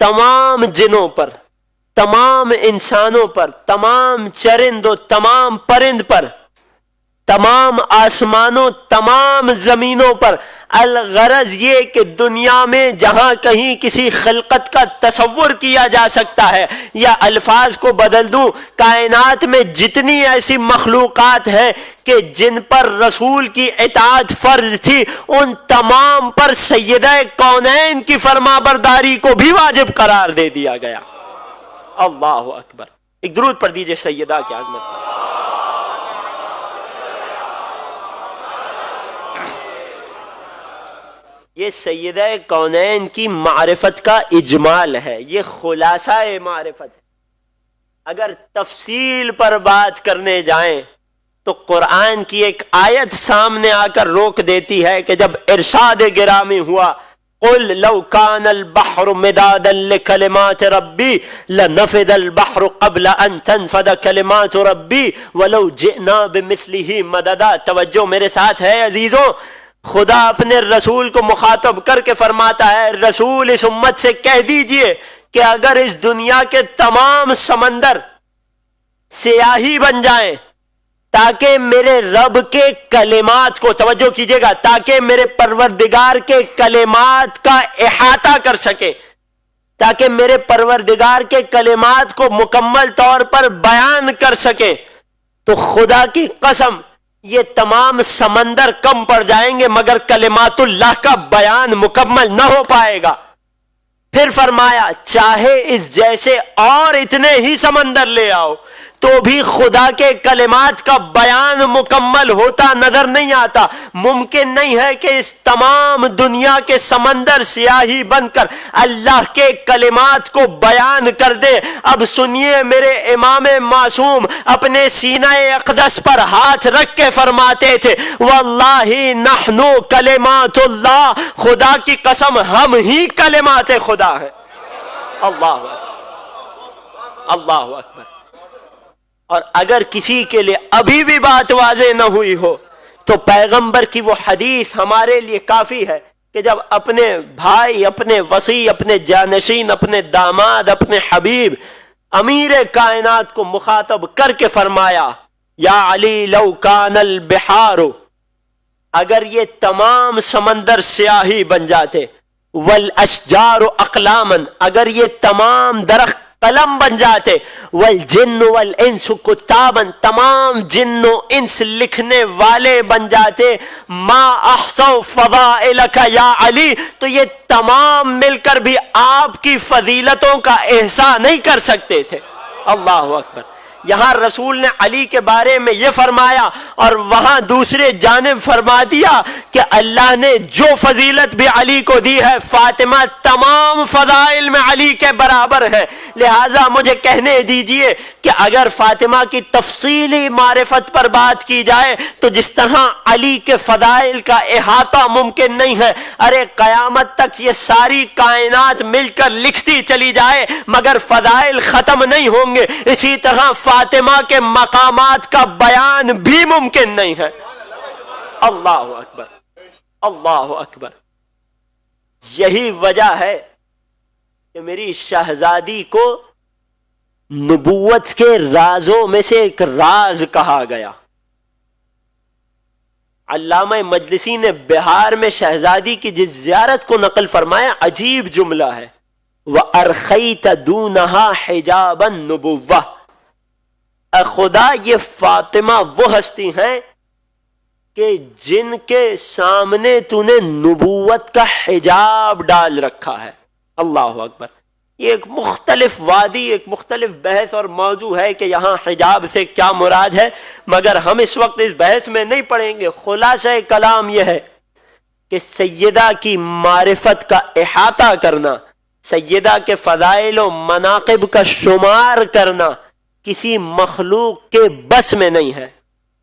تمام جنوں پر، تمام انسانوں پر، تمام چرند و تمام پرند پر، تمام آسمانوں تمام زمینوں پر۔ الغرض یہ کہ دنیا میں جہاں کہیں کسی خلقت کا تصور کیا جا سکتا ہے، یا الفاظ کو بدل دوں، کائنات میں جتنی ایسی مخلوقات ہیں کہ جن پر رسول کی اطاعت فرض تھی، ان تمام پر سیدہ کونین کی فرما برداری کو بھی واجب قرار دے دیا گیا۔ اللہ اکبر! ایک درود پڑھ دیجئے سیدہ کی عظمت پر۔ یہ سیدہ کونین کی معرفت کا اجمال ہے، یہ خلاصہ معرفت ہے۔ اگر تفصیل پر بات کرنے جائیں تو قرآن کی ایک آیت سامنے آ کر روک دیتی ہے کہ جب ارشاد گرامی ہوا قل لو كان البحر مدادا لكلمات ربي لنفد البحر قبل ان تنفد كلمات ربي ولو جئنا بمثله مددا۔ توجہ میرے ساتھ ہے عزیزوں، خدا اپنے رسول کو مخاطب کر کے فرماتا ہے رسول اس امت سے کہہ دیجئے کہ اگر اس دنیا کے تمام سمندر سیاہی بن جائیں تاکہ میرے رب کے کلمات کو، توجہ کیجئے گا، تاکہ میرے پروردگار کے کلمات کا احاطہ کر سکے، تاکہ میرے پروردگار کے کلمات کو مکمل طور پر بیان کر سکے، تو خدا کی قسم یہ تمام سمندر کم پڑ جائیں گے مگر کلمات اللہ کا بیان مکمل نہ ہو پائے گا۔ پھر فرمایا چاہے اس جیسے اور اتنے ہی سمندر لے آؤ تو بھی خدا کے کلمات کا بیان مکمل ہوتا نظر نہیں آتا۔ ممکن نہیں ہے کہ اس تمام دنیا کے سمندر سیاہی بن کر اللہ کے کلمات کو بیان کر دے۔ اب سنیے میرے امام معصوم اپنے سینہ اقدس پر ہاتھ رکھ کے فرماتے تھے واللہ نحن کلمات اللہ، خدا کی قسم ہم ہی کلمات خدا ہیں۔ اللہ اکبر، اللہ اکبر۔ اور اگر کسی کے لیے ابھی بھی بات واضح نہ ہوئی ہو تو پیغمبر کی وہ حدیث ہمارے لیے کافی ہے کہ جب اپنے بھائی، اپنے وصی، اپنے جانشین، اپنے داماد، اپنے حبیب امیر کائنات کو مخاطب کر کے فرمایا یا علی لو کان البحار، اگر یہ تمام سمندر سیاہی بن جاتے، والاشجار اقلاما، اگر یہ تمام درخت قلم بن جاتے، والجن والانس کتابا، تمام جن و انس لکھنے والے بن جاتے، ما احصوا فضائلک یا علی، تو یہ تمام مل کر بھی آپ کی فضیلتوں کا احصاء نہیں کر سکتے تھے۔ اللہ اکبر۔ یہاں رسول نے علی کے بارے میں یہ فرمایا اور وہاں دوسرے جانب فرما دیا کہ اللہ نے جو فضیلت بھی علی کو دی ہے، فاطمہ تمام فضائل میں علی کے برابر ہے۔ لہٰذا مجھے کہنے دیجئے کہ اگر فاطمہ کی تفصیلی معرفت پر بات کی جائے تو جس طرح علی کے فضائل کا احاطہ ممکن نہیں ہے، ارے قیامت تک یہ ساری کائنات مل کر لکھتی چلی جائے مگر فضائل ختم نہیں ہوں گے، اسی طرح فاطمہ کے مقامات کا بیان بھی ممکن نہیں ہے۔ اللہ اکبر، اللہ اکبر۔ یہی وجہ ہے کہ میری شہزادی کو نبوت کے رازوں میں سے ایک راز کہا گیا۔ علامہ مجلسی نے بہار میں شہزادی کی جس زیارت کو نقل فرمایا، عجیب جملہ ہے، وَأَرْخَيْتَ دُونَهَا حِجَابَ النُّبُوَّةِ، اے خدا یہ فاطمہ وہ ہستی ہیں کہ جن کے سامنے تو نے نبوت کا حجاب ڈال رکھا ہے۔ اللہ اکبر۔ یہ ایک مختلف وادی، ایک مختلف بحث اور موضوع ہے کہ یہاں حجاب سے کیا مراد ہے، مگر ہم اس وقت اس بحث میں نہیں پڑیں گے۔ خلاصہ کلام یہ ہے کہ سیدہ کی معرفت کا احاطہ کرنا، سیدہ کے فضائل و مناقب کا شمار کرنا کسی مخلوق کے بس میں نہیں ہے،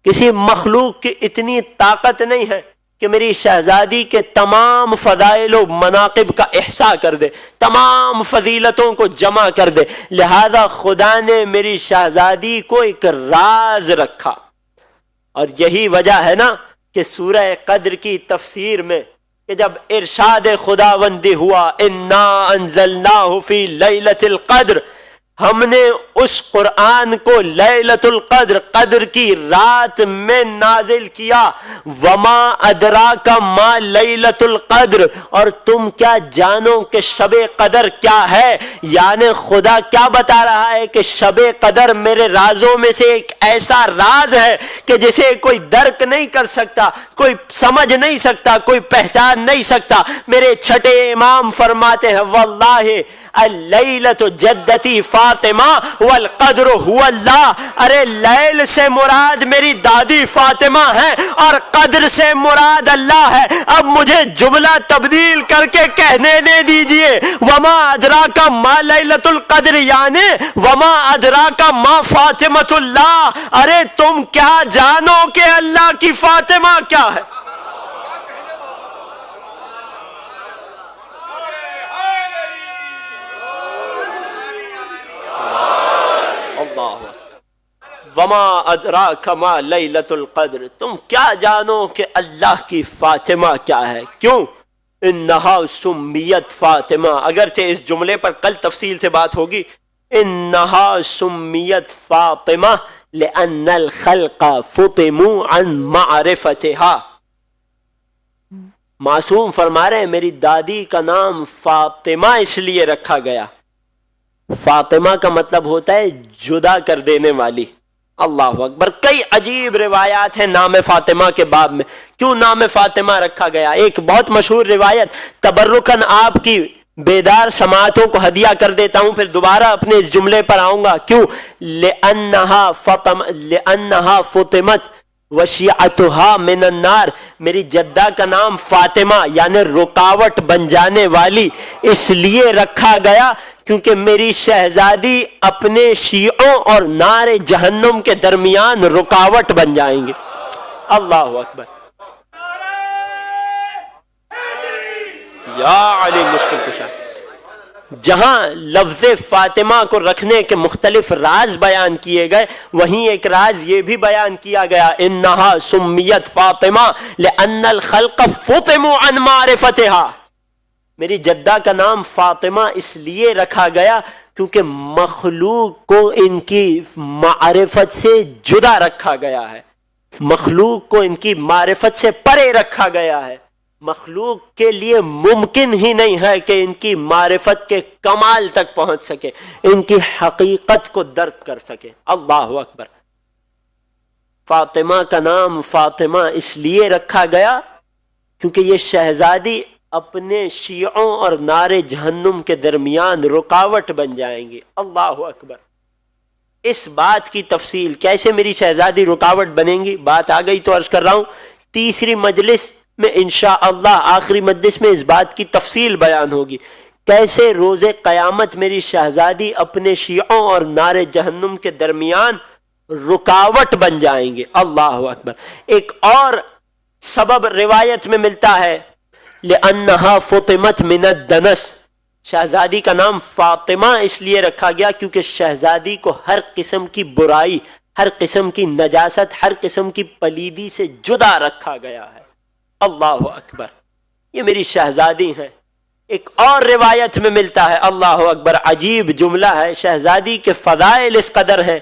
کسی مخلوق کی اتنی طاقت نہیں ہے کہ میری شہزادی کے تمام فضائل و مناقب کا احصاء کر دے، تمام فضیلتوں کو جمع کر دے۔ لہذا خدا نے میری شہزادی کو ایک راز رکھا، اور یہی وجہ ہے نا کہ سورہ قدر کی تفسیر میں کہ جب ارشاد خداوندی ہوا انا انزلناہ فی لیلۃ القدر، ہم نے اس قرآن کو لیلۃ القدر، قدر کی رات میں نازل کیا، وما ادراک ما لیلۃ القدر، اور تم کیا جانو کہ شب قدر کیا ہے؟ یعنی خدا کیا بتا رہا ہے کہ شب قدر میرے رازوں میں سے ایک ایسا راز ہے کہ جسے کوئی درک نہیں کر سکتا، کوئی سمجھ نہیں سکتا، کوئی پہچان نہیں سکتا۔ میرے چھٹے امام فرماتے ہیں واللہ اللیلۃ جدتی فاطمہ والقدر هو اللہ، ارے لیل سے مراد میری دادی فاطمہ ہے اور قدر سے مراد اللہ ہے۔ اب مجھے جملہ تبدیل کر کے کہنے دے دیجئے وما ادراک ما لیلۃ القدر، یعنی وما ادراک ما فاطمۃ اللہ، ارے تم کیا جانو کہ اللہ کی فاطمہ کیا ہے؟ وما ادراک ما لیلۃ القدر، تم کیا جانو کہ اللہ کی فاطمہ کیا ہے؟ کیوں؟ انہا سمیت فاطمہ، اگرچہ اس جملے پر کل تفصیل سے بات ہوگی، انہا سمیت فاطمہ لأن الخلق فطموا عن معرفتها، معصوم فرما رہے ہیں میری دادی کا نام فاطمہ اس لیے رکھا گیا۔ فاطمہ کا مطلب ہوتا ہے جدا کر دینے والی۔ اللہ اکبر۔ کئی عجیب روایات ہیں نام فاطمہ کے باب میں، کیوں نام فاطمہ رکھا گیا؟ ایک بہت مشہور روایت تبرکاً آپ کی بیدار سماعتوں کو ہدیہ کر دیتا ہوں، پھر دوبارہ اپنے اس جملے پر آؤں گا۔ کیوں؟ لأنہا فطمت وشیعتها من النار، میری جدہ کا نام فاطمہ یعنی رکاوٹ بن جانے والی اس لیے رکھا گیا کیونکہ میری شہزادی اپنے شیعوں اور نار جہنم کے درمیان رکاوٹ بن جائیں گے۔ اللہ اکبر۔ یا علی مشکل کشا۔ جہاں لفظ فاطمہ کو رکھنے کے مختلف راز بیان کیے گئے، وہیں ایک راز یہ بھی بیان کیا گیا، انہا سمیت فاطمہ لأن الخلق فطموا عن معرفتها، میری جدہ کا نام فاطمہ اس لیے رکھا گیا کیونکہ مخلوق کو ان کی معرفت سے جدا رکھا گیا ہے، مخلوق کو ان کی معرفت سے پرے رکھا گیا ہے، مخلوق کے لیے ممکن ہی نہیں ہے کہ ان کی معرفت کے کمال تک پہنچ سکے، ان کی حقیقت کو درک کر سکے۔ اللہ اکبر۔ فاطمہ کا نام فاطمہ اس لیے رکھا گیا کیونکہ یہ شہزادی اپنے شیعوں اور نار جہنم کے درمیان رکاوٹ بن جائیں گی۔ اللہ اکبر۔ اس بات کی تفصیل کیسے میری شہزادی رکاوٹ بنیں گی، بات آ گئی تو عرض کر رہا ہوں، تیسری مجلس میں انشاءاللہ آخری مجلس میں اس بات کی تفصیل بیان ہوگی، کیسے روز قیامت میری شہزادی اپنے شیعوں اور نار جہنم کے درمیان رکاوٹ بن جائیں گے۔ اللہ اکبر۔ ایک اور سبب روایت میں ملتا ہے، لأنہا فطمت من الدنس، شہزادی کا نام فاطمہ اس لیے رکھا گیا کیونکہ شہزادی کو ہر قسم کی برائی، ہر قسم کی نجاست، ہر قسم کی پلیدی سے جدا رکھا گیا ہے۔ اللہ اکبر۔ یہ میری شہزادی ہیں۔ ایک اور روایت میں ملتا ہے، اللہ اکبر، عجیب جملہ ہے، شہزادی کے فضائل اس قدر ہیں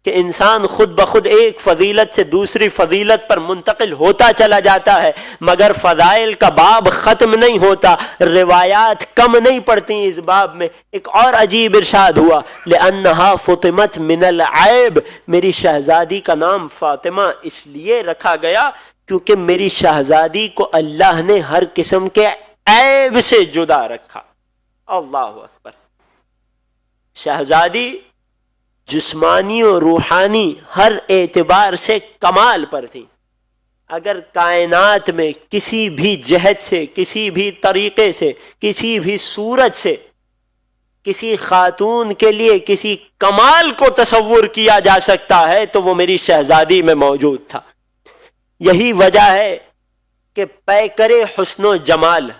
کہ انسان خود بخود ایک فضیلت سے دوسری فضیلت پر منتقل ہوتا چلا جاتا ہے، مگر فضائل کا باب ختم نہیں ہوتا، روایات کم نہیں پڑتی اس باب میں۔ ایک اور عجیب ارشاد ہوا، لأنہا فطمت من العیب، میری شہزادی کا نام فاطمہ اس لیے رکھا گیا کیونکہ میری شہزادی کو اللہ نے ہر قسم کے عیب سے جدا رکھا۔ اللہ اکبر۔ شہزادی جسمانی و روحانی ہر اعتبار سے کمال پر تھی۔ اگر کائنات میں کسی بھی جہت سے، کسی بھی طریقے سے، کسی بھی صورت سے کسی خاتون کے لیے کسی کمال کو تصور کیا جا سکتا ہے تو وہ میری شہزادی میں موجود تھا۔ یہی وجہ ہے کہ پیکر حسن و جمال،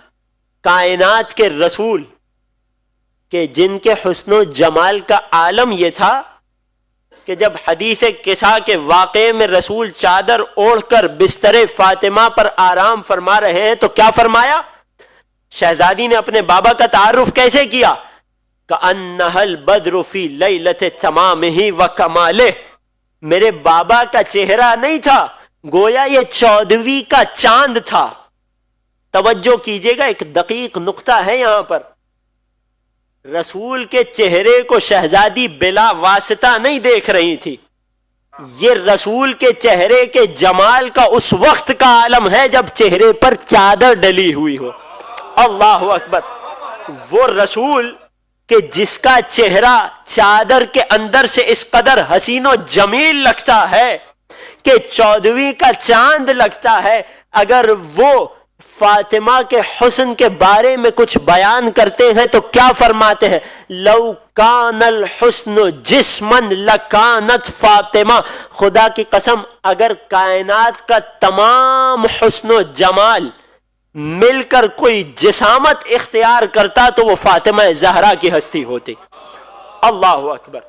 کائنات کے رسول، کہ جن کے حسن و جمال کا عالم یہ تھا کہ جب حدیث کسا کے واقعے میں رسول چادر اوڑھ کر بستر فاطمہ پر آرام فرما رہے ہیں تو کیا فرمایا؟ شہزادی نے اپنے بابا کا تعارف کیسے کیا؟ کأنہ البدر فی لیلۃ تمامہ و کمالہ، میرے بابا کا چہرہ نہیں تھا، گویا یہ 14ویں کا چاند تھا۔ توجہ کیجئے گا، ایک دقیق نقطہ ہے یہاں پر، رسول کے چہرے کو شہزادی بلا واسطہ نہیں دیکھ رہی تھی، یہ رسول کے چہرے کے جمال کا اس وقت کا عالم ہے جب چہرے پر چادر ڈلی ہوئی ہو۔ اللہ اکبر۔ وہ رسول کہ جس کا چہرہ چادر کے اندر سے اس قدر حسین و جمیل لگتا ہے کہ 14ویں کا چاند لگتا ہے، اگر وہ فاطمہ کے حسن کے بارے میں کچھ بیان کرتے ہیں تو کیا فرماتے ہیں؟ لو کان الحسن جسما لکانت فاطمہ، خدا کی قسم اگر کائنات کا تمام حسن و جمال مل کر کوئی جسامت اختیار کرتا تو وہ فاطمہ زہرا کی ہستی ہوتی۔ اللہ اکبر۔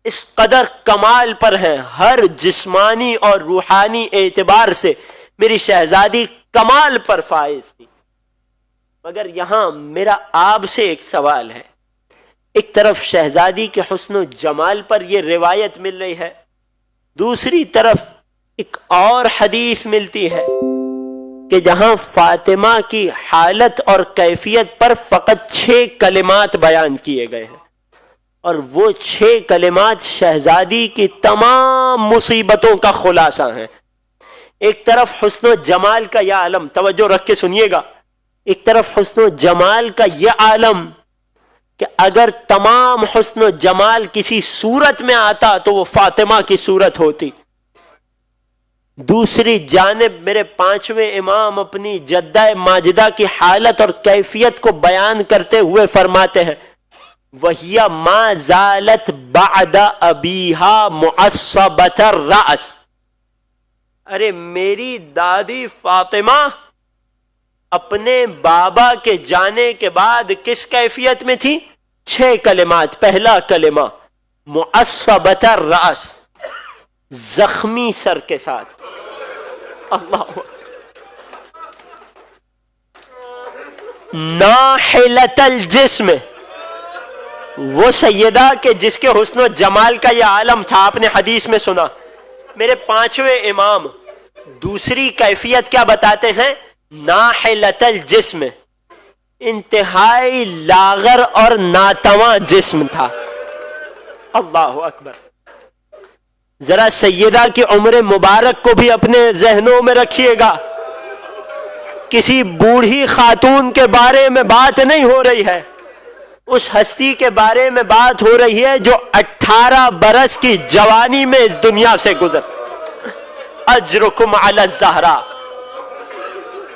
اس قدر کمال پر ہیں، ہر جسمانی اور روحانی اعتبار سے میری شہزادی کمال پر فائز تھی۔ مگر یہاں میرا آپ سے ایک سوال ہے، ایک طرف شہزادی کے حسن و جمال پر یہ روایت مل رہی ہے، دوسری طرف ایک اور حدیث ملتی ہے کہ جہاں فاطمہ کی حالت اور کیفیت پر فقط 6 کلمات بیان کیے گئے ہیں، اور وہ 6 کلمات شہزادی کی تمام مصیبتوں کا خلاصہ ہیں۔ ایک طرف حسن و جمال کا یہ عالم، توجہ رکھ کے سنیے گا، ایک طرف حسن و جمال کا یہ عالم کہ اگر تمام حسن و جمال کسی صورت میں آتا تو وہ فاطمہ کی صورت ہوتی، دوسری جانب میرے 5ویں امام اپنی جدہ ماجدہ کی حالت اور کیفیت کو بیان کرتے ہوئے فرماتے ہیں، وَهِيَ مَا زَالَتْ بَعْدَ أَبِيهَا مُعَصَّبَةَ الرَّأْسِ، ارے میری دادی فاطمہ اپنے بابا کے جانے کے بعد کس کیفیت میں تھی؟ 6 کلمات. پہلا کلمہ معصبۃ الراس، زخمی سر کے ساتھ. اللہ. ناحلۃ الجسم، وہ سیدہ کہ جس کے حسن و جمال کا یہ عالم تھا. آپ نے حدیث میں سنا. میرے 5ویں امام دوسری کیفیت کیا بتاتے ہیں؟ ناحلۃ الجسم، انتہائی لاغر اور ناتواں جسم تھا. اللہ اکبر. ذرا سیدہ کی عمر مبارک کو بھی اپنے ذہنوں میں رکھیے گا. کسی بوڑھی خاتون کے بارے میں بات نہیں ہو رہی ہے، اس ہستی کے بارے میں بات ہو رہی ہے جو 18 برس کی جوانی میں اس دنیا سے گزر. اجرکم علی الزہرا،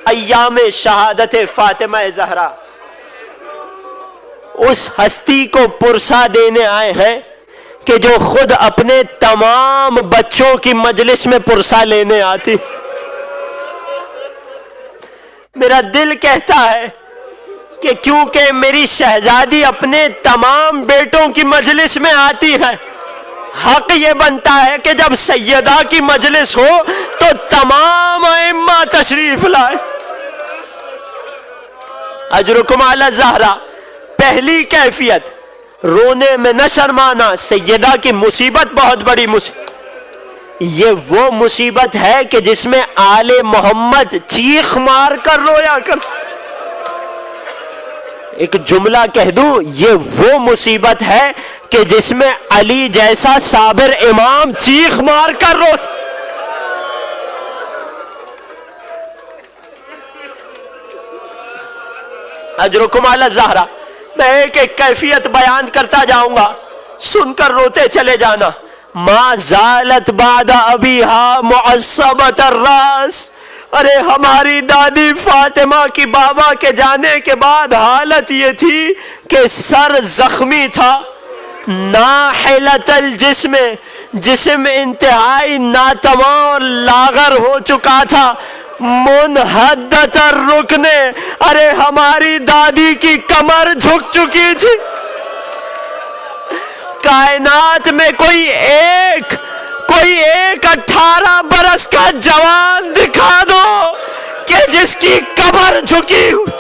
ایام شہادت فاطمہ زہرا. اس ہستی کو پرسا دینے آئے ہیں کہ جو خود اپنے تمام بچوں کی مجلس میں پرسا لینے آتی. میرا دل کہتا ہے کہ کیونکہ میری شہزادی اپنے تمام بیٹوں کی مجلس میں آتی ہے، حق یہ بنتا ہے کہ جب سیدہ کی مجلس ہو تو تمام ائمہ تشریف لائے. اجرکم علی الزہرا. پہلی کیفیت، رونے میں نہ شرمانا. سیدہ کی مصیبت بہت بڑی مصیبت. یہ وہ مصیبت ہے کہ جس میں آل محمد چیخ مار کر رویا کر. ایک جملہ کہہ دوں، یہ وہ مصیبت ہے کہ جس میں علی جیسا صابر امام چیخ مار کر روتا. اجرکم علی الزہرا. میں ایک ایک کیفیت بیان کرتا جاؤں گا، سن کر روتے چلے جانا. ما زالت بعد ابیہا معصبۃ الراس. ارے ہماری دادی فاطمہ کی بابا کے جانے کے بعد حالت یہ تھی کہ سر زخمی تھا. ناحلۃ الجسم، جسم انتہائی ناتواں اور لاغر ہو چکا تھا. منحدۃ الرکن، ارے ہماری دادی کی کمر جھک چکی تھی. کائنات میں کوئی ایک 18 برس کا جوان دکھا دو کہ جس کی کمر جھکی ہوئی.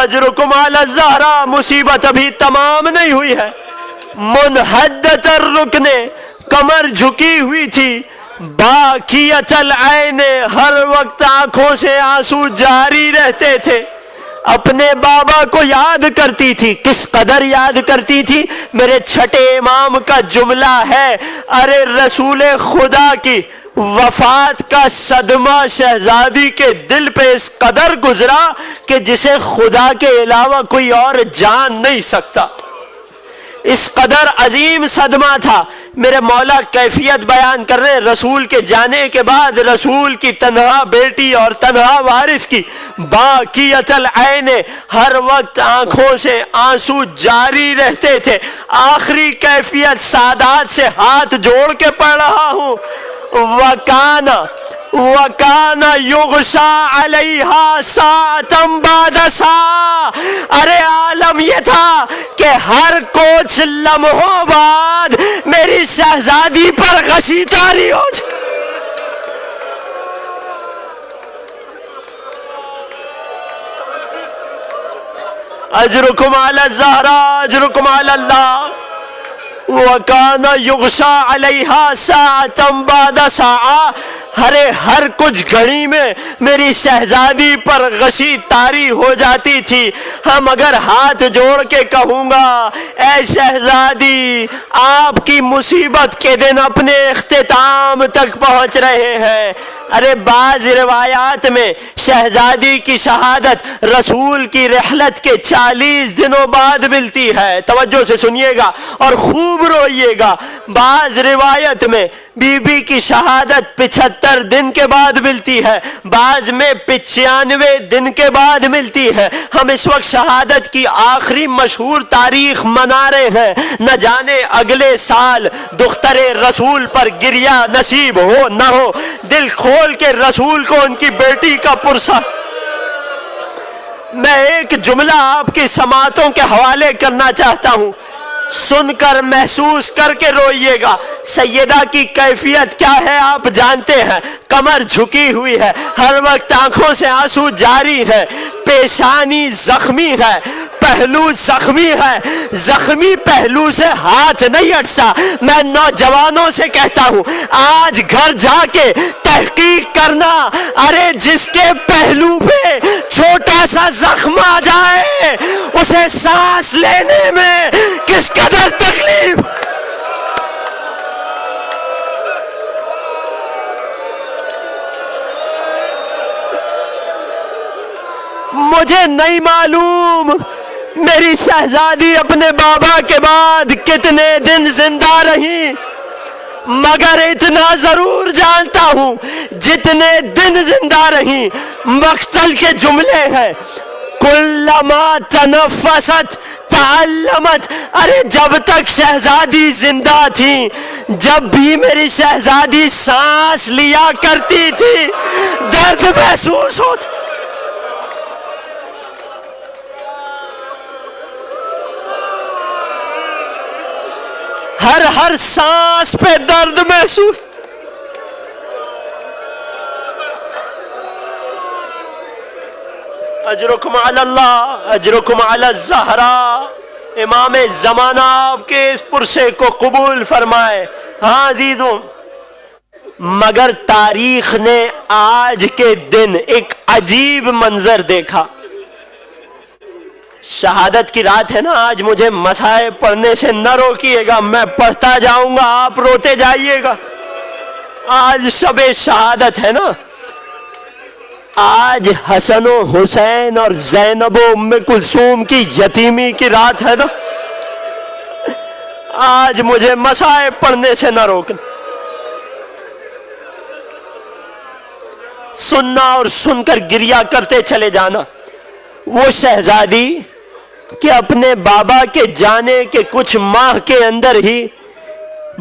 اجرکم علی الزہرا. مصیبت ابھی تمام نہیں ہوئی ہے. منحدۃ الرکن، کمر جھکی ہوئی تھی. باکیۃ العین، ہر وقت آنکھوں سے آنسو جاری رہتے تھے. اپنے بابا کو یاد کرتی تھی. کس قدر یاد کرتی تھی؟ میرے 6 امام کا جملہ ہے، ارے رسول خدا کی وفات کا صدمہ شہزادی کے دل پہ اس قدر گزرا کہ جسے خدا کے علاوہ کوئی اور جان نہیں سکتا. اس قدر عظیم صدمہ تھا. میرے مولا کیفیت بیان کر رہے، رسول کے جانے کے بعد رسول کی تنہا بیٹی اور تنہا وارث کی باقیت العین، ہر وقت آنکھوں سے آنسو جاری رہتے تھے. آخری کیفیت سادات سے ہاتھ جوڑ کے پڑھ رہا ہوں. وَكَانَ يُغْشَى عَلَيْهَا سَاعَةً بَعْدَ سَاعَةٍ. ارے عالم یہ تھا کہ ہر کچھ لمحوں بعد میری شہزادی پر غشی طاری ہو جائے. اجرکم علی الزہرا، اجرکم علی اللہ. وَكَانَ يُغْشَى عَلَيْهَا سَاعَةً بَعْدَ سَاعَةٍ. ہر کچھ گھڑی میں میری شہزادی پر غشی طاری ہو جاتی تھی. ہم اگر ہاتھ جوڑ کے کہوں گا اے شہزادی آپ کی مصیبت کے دن اپنے اختتام تک پہنچ رہے ہیں. ارے بعض روایات میں شہزادی کی شہادت رسول کی رحلت کے 40 دنوں بعد ملتی ہے. توجہ سے سنیے گا اور خوب روئیے گا. بعض روایت میں بی کی شہادت 75 دن کے بعد ملتی ہے، بعض میں 95 دن کے بعد ملتی ہے۔ ہم اس وقت شہادت کی آخری مشہور تاریخ منا رہے ہیں، نہ جانے اگلے سال دختر رسول پر گریہ نصیب ہو نہ ہو۔ دل کھول کے رسول کو ان کی بیٹی کا پرسہ۔ میں ایک جملہ آپ کی سماعتوں کے حوالے کرنا چاہتا ہوں، سن کر محسوس کر کے روئیے گا۔ سیدہ کی کیفیت کیا ہے آپ جانتے ہیں، کمر جھکی ہوئی ہے، ہر وقت آنکھوں سے آنسو جاری ہے، پیشانی زخمی ہے، پہلو زخمی ہے، زخمی پہلو سے ہاتھ نہیں ہٹتا۔ میں نوجوانوں سے کہتا ہوں آج گھر جا کے تحقیق کرنا، ارے جس کے پہلو پہ چھوٹا سا زخم آ جائے اسے سانس لینے میں کس قدر تکلیف۔ مجھے نہیں معلوم میری شہزادی اپنے بابا کے بعد کتنے دن زندہ رہی، مگر اتنا ضرور جانتا ہوں جتنے دن زندہ رہی مقتل کے جملے ہیں، کلما تنفست تعلمت۔ ارے جب تک شہزادی زندہ تھی، جب بھی میری شہزادی سانس لیا کرتی تھی درد محسوس ہوتا۔ ہر سانس پہ درد محسوس۔ اجرکم علی اللہ، اجرکم علی الزہرا۔ امام زمانہ آپ کے اس پرسے کو قبول فرمائے۔ ہاں عزیزوں، مگر تاریخ نے آج کے دن ایک عجیب منظر دیکھا۔ شہادت کی رات ہے نا آج، مجھے مصائب پڑھنے سے نہ روکیے گا، میں پڑھتا جاؤں گا، آپ روتے جائیے گا۔ آج شب شہادت ہے نا، آج حسن و حسین اور زینب و ام کلثوم کی یتیمی کی رات ہے نا، آج مجھے مصائب پڑھنے سے نہ روکنا۔ سننا اور سن کر گریہ کرتے چلے جانا۔ وہ شہزادی کہ اپنے بابا کے جانے کے کچھ ماہ کے اندر ہی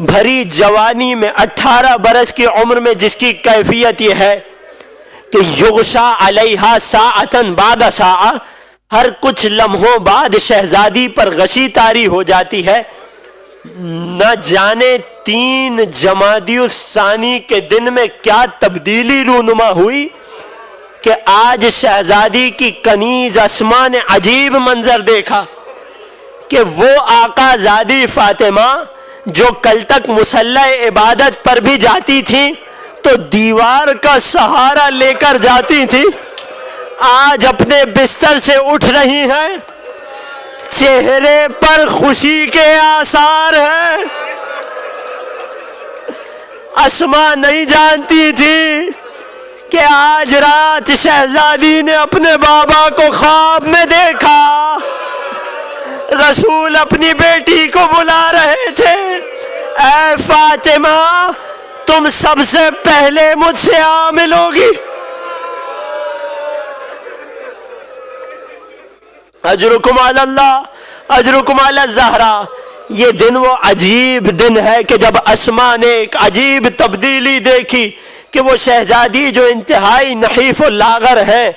بھری جوانی میں 18 برس کی عمر میں جس کی کیفیت یہ ہے کہ یغشا علیہا ساعتن بعد ساعہ، ہر کچھ لمحوں بعد شہزادی پر غشی طاری ہو جاتی ہے۔ نہ جانے 3 جمادی الثانی کے دن میں کیا تبدیلی رونما ہوئی کہ آج شہزادی کی کنیز اسماء نے عجیب منظر دیکھا کہ وہ آقا زادی فاطمہ جو کل تک مصلی عبادت پر بھی جاتی تھی تو دیوار کا سہارا لے کر جاتی تھی، آج اپنے بستر سے اٹھ رہی ہیں، چہرے پر خوشی کے آثار ہیں۔ اسماء نہیں جانتی تھی کہ آج رات شہزادی نے اپنے بابا کو خواب میں دیکھا، رسول اپنی بیٹی کو بلا رہے تھے، اے فاطمہ تم سب سے پہلے مجھ سے عامل ہوگی۔ اجرکم علی اللہ، اجرکم علی الزہرا۔ یہ دن وہ عجیب دن ہے کہ جب اسماء نے ایک عجیب تبدیلی دیکھی کہ وہ شہزادی جو انتہائی نحیف و لاغر ہے،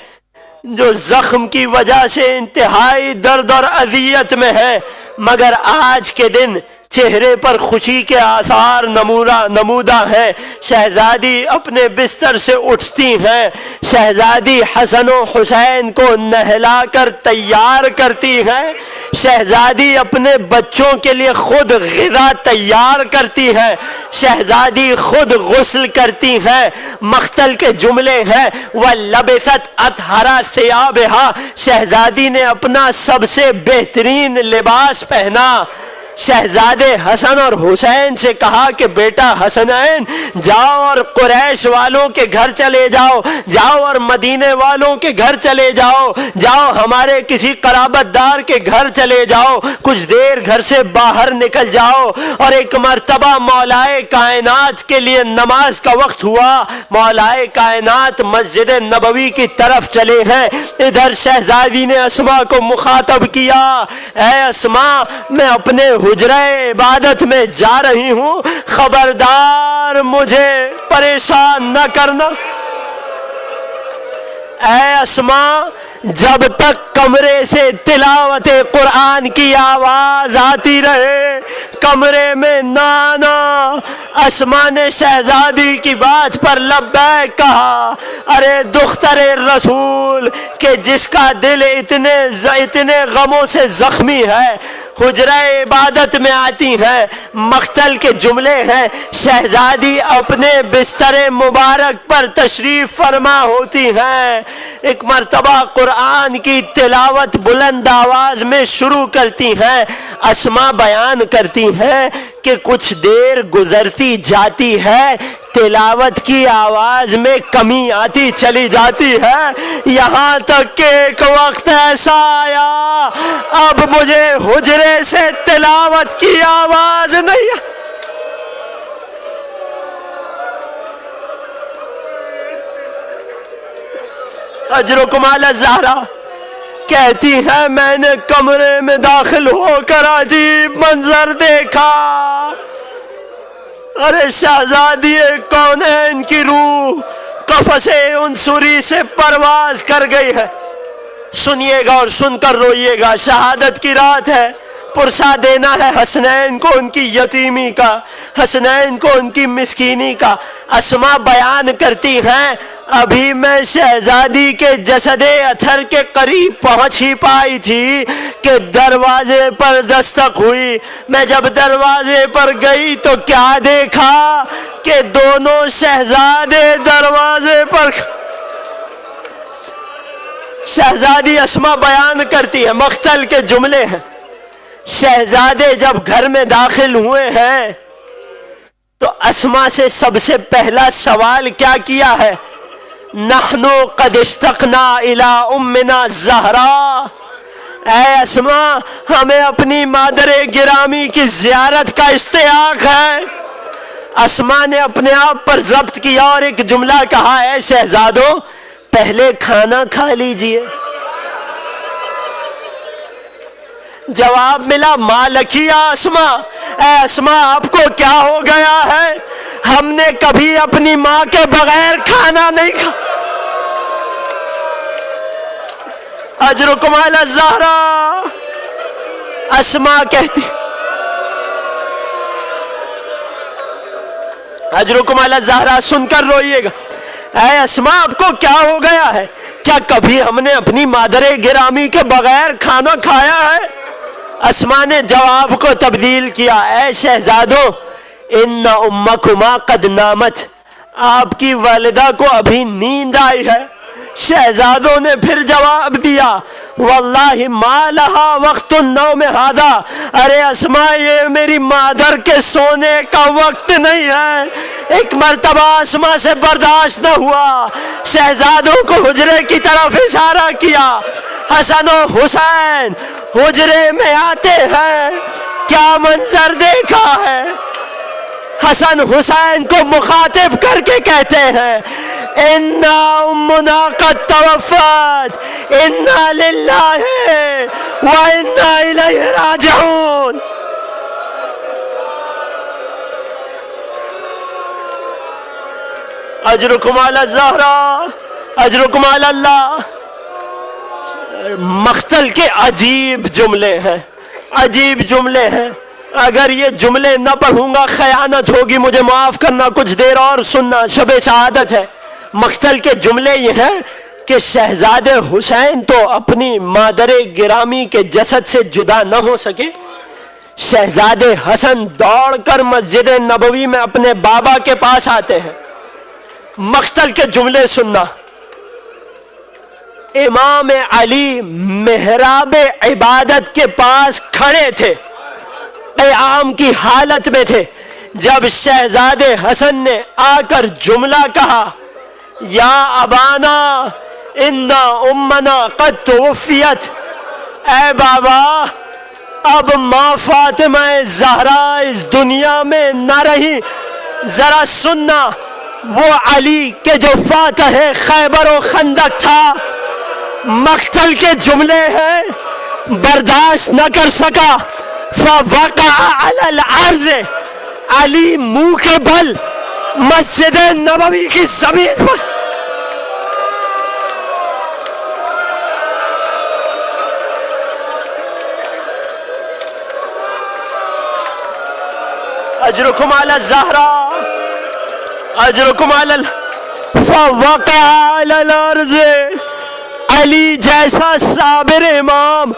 جو زخم کی وجہ سے انتہائی درد اور اذیت میں ہے، مگر آج کے دن چہرے پر خوشی کے آثار نمودہ ہیں۔ شہزادی اپنے بستر سے اٹھتی ہیں، شہزادی حسن و حسین کو نہلا کر تیار کرتی ہیں، شہزادی اپنے بچوں کے لیے خود غذا تیار کرتی ہے، شہزادی خود غسل کرتی ہیں۔ مقتل کے جملے ہیں وَلَبِسَتْ أَطْهَرَ ثِيَابِهَا، شہزادی نے اپنا سب سے بہترین لباس پہنا، شہزادے حسن اور حسین سے کہا کہ بیٹا حسنین جاؤ اور قریش والوں کے گھر چلے جاؤ، جاؤ اور مدینے والوں کے گھر چلے جاؤ، جاؤ ہمارے کسی قرابت دار کے گھر چلے جاؤ، کچھ دیر گھر سے باہر نکل جاؤ۔ اور ایک مرتبہ مولائے کائنات کے لیے نماز کا وقت ہوا، مولائے کائنات مسجد نبوی کی طرف چلے ہیں۔ ادھر شہزادی نے اسما کو مخاطب کیا، اے اسما میں اپنے حجرہ عبادت میں جا رہی ہوں، خبردار مجھے پریشان نہ کرنا۔ اے اسما جب تک کمرے سے تلاوت قرآن کی آواز آتی رہے کمرے میں نہ آنا۔ اسما نے شہزادی کی بات پر لبیک کہا، ارے دختر رسول کہ جس کا دل اتنے غموں سے زخمی ہے، حجرہ عبادت میں آتی ہیں، مقتل کے جملے ہیں، شہزادی اپنے بستر مبارک پر تشریف فرما ہوتی ہیں، ایک مرتبہ قرآن کی تلاوت بلند آواز میں شروع کرتی ہیں۔ اسما بیان کرتی ہیں کہ کچھ دیر گزرتی جاتی ہے، تلاوت کی آواز میں کمی آتی چلی جاتی ہے، یہاں تک کہ ایک وقت ایسا آیا اب مجھے حجرے سے تلاوت کی آواز نہیں۔ اجرکم علی الزہرا کہتی ہے میں نے کمرے میں داخل ہو کر عجیب منظر دیکھا، ارے شہزادی کونین کی روح قفس عنصری سے پرواز کر گئی ہے۔ سنیے گا اور سن کر روئیے گا، شہادت کی رات ہے، پرسہ دینا ہے حسنین کو ان کی یتیمی کا، حسنین کو ان کی مسکینی کا۔ اسما بیان کرتی ہیں ابھی میں شہزادی کے جسد اطہر کے قریب پہنچ ہی پائی تھی کہ دروازے پر دستک ہوئی۔ میں جب دروازے پر گئی تو کیا دیکھا کہ دونوں شہزادے دروازے پر۔ شہزادی اسما بیان کرتی ہے، مقتل کے جملے ہیں، شہزادے جب گھر میں داخل ہوئے ہیں تو اسما سے سب سے پہلا سوال کیا کیا ہے؟ نحنو قد اشتقنا الی امنا الزہرا، اے اسما ہمیں اپنی مادر گرامی کی زیارت کا اشتیاق ہے۔ اسما نے اپنے آپ پر ضبط کیا اور ایک جملہ کہا، اے شہزادوں پہلے کھانا کھا لیجئے۔ جواب ملا ما لکی یا اسما، اے اسما آپ کو کیا ہو گیا ہے؟ ہم نے کبھی اپنی ماں کے بغیر کھانا نہیں کھا۔ اجرکم علی الزہرا اسما کہتی، اجرکم علی الزہرا سن کر روئیے گا، اے اسما آپ کو کیا ہو گیا ہے؟ کیا کبھی ہم نے اپنی مادر گرامی کے بغیر کھانا کھایا ہے؟ اسما نے جواب کو تبدیل کیا، اے شہزادوں ان امکما قد نامت، آپ کی والدہ کو ابھی نیند آئی ہے۔ شہزادوں نے پھر جواب دیا واللہ ما لہا وقت النوم ھذا، ارے اسما یہ میری مادر کے سونے کا وقت نہیں ہے۔ ایک مرتبہ اسما سے برداشت نہ ہوا، شہزادوں کو حجرے کی طرف اشارہ کیا، حسن و حسین حجرے میں آتے ہیں، کیا منظر دیکھا ہے؟ حسن حسین کو مخاطب کر کے کہتے ہیں انا امنا قد توفت انا للہ و انا الیہ راجعون۔ اجرکم علی الزہرا اجرکم علی اللہ۔ مقتل کے عجیب جملے ہیں، عجیب جملے ہیں، اگر یہ جملے نہ پڑھوں گا خیانت ہوگی، مجھے معاف کرنا، کچھ دیر اور سننا، شب شہادت ہے۔ مقتل کے جملے یہ ہیں کہ شہزادے حسین تو اپنی مادر گرامی کے جسد سے جدا نہ ہو سکے، شہزادے حسن دوڑ کر مسجد نبوی میں اپنے بابا کے پاس آتے ہیں۔ مقتل کے جملے سننا، امام علی محراب عبادت کے پاس کھڑے تھے، قیام کی حالت میں تھے جب شہزادے حسن نے آ کر جملہ کہا، یا ابانا ان امنا قد توفیت، اے بابا اب ماں فاطمہ زہرا اس دنیا میں نہ رہی، ذرا سننا وہ علی کے جو فاتح خیبر و خندق تھا، مقتل کے جملے ہیں، برداشت نہ کر سکا، فوقع علی الارض، علی منہ کے بل مسجد نبوی کی زمین پر اجرکم علی الزہرا اجرکم علی فوقع علی الارض، علی جیسا صابر امام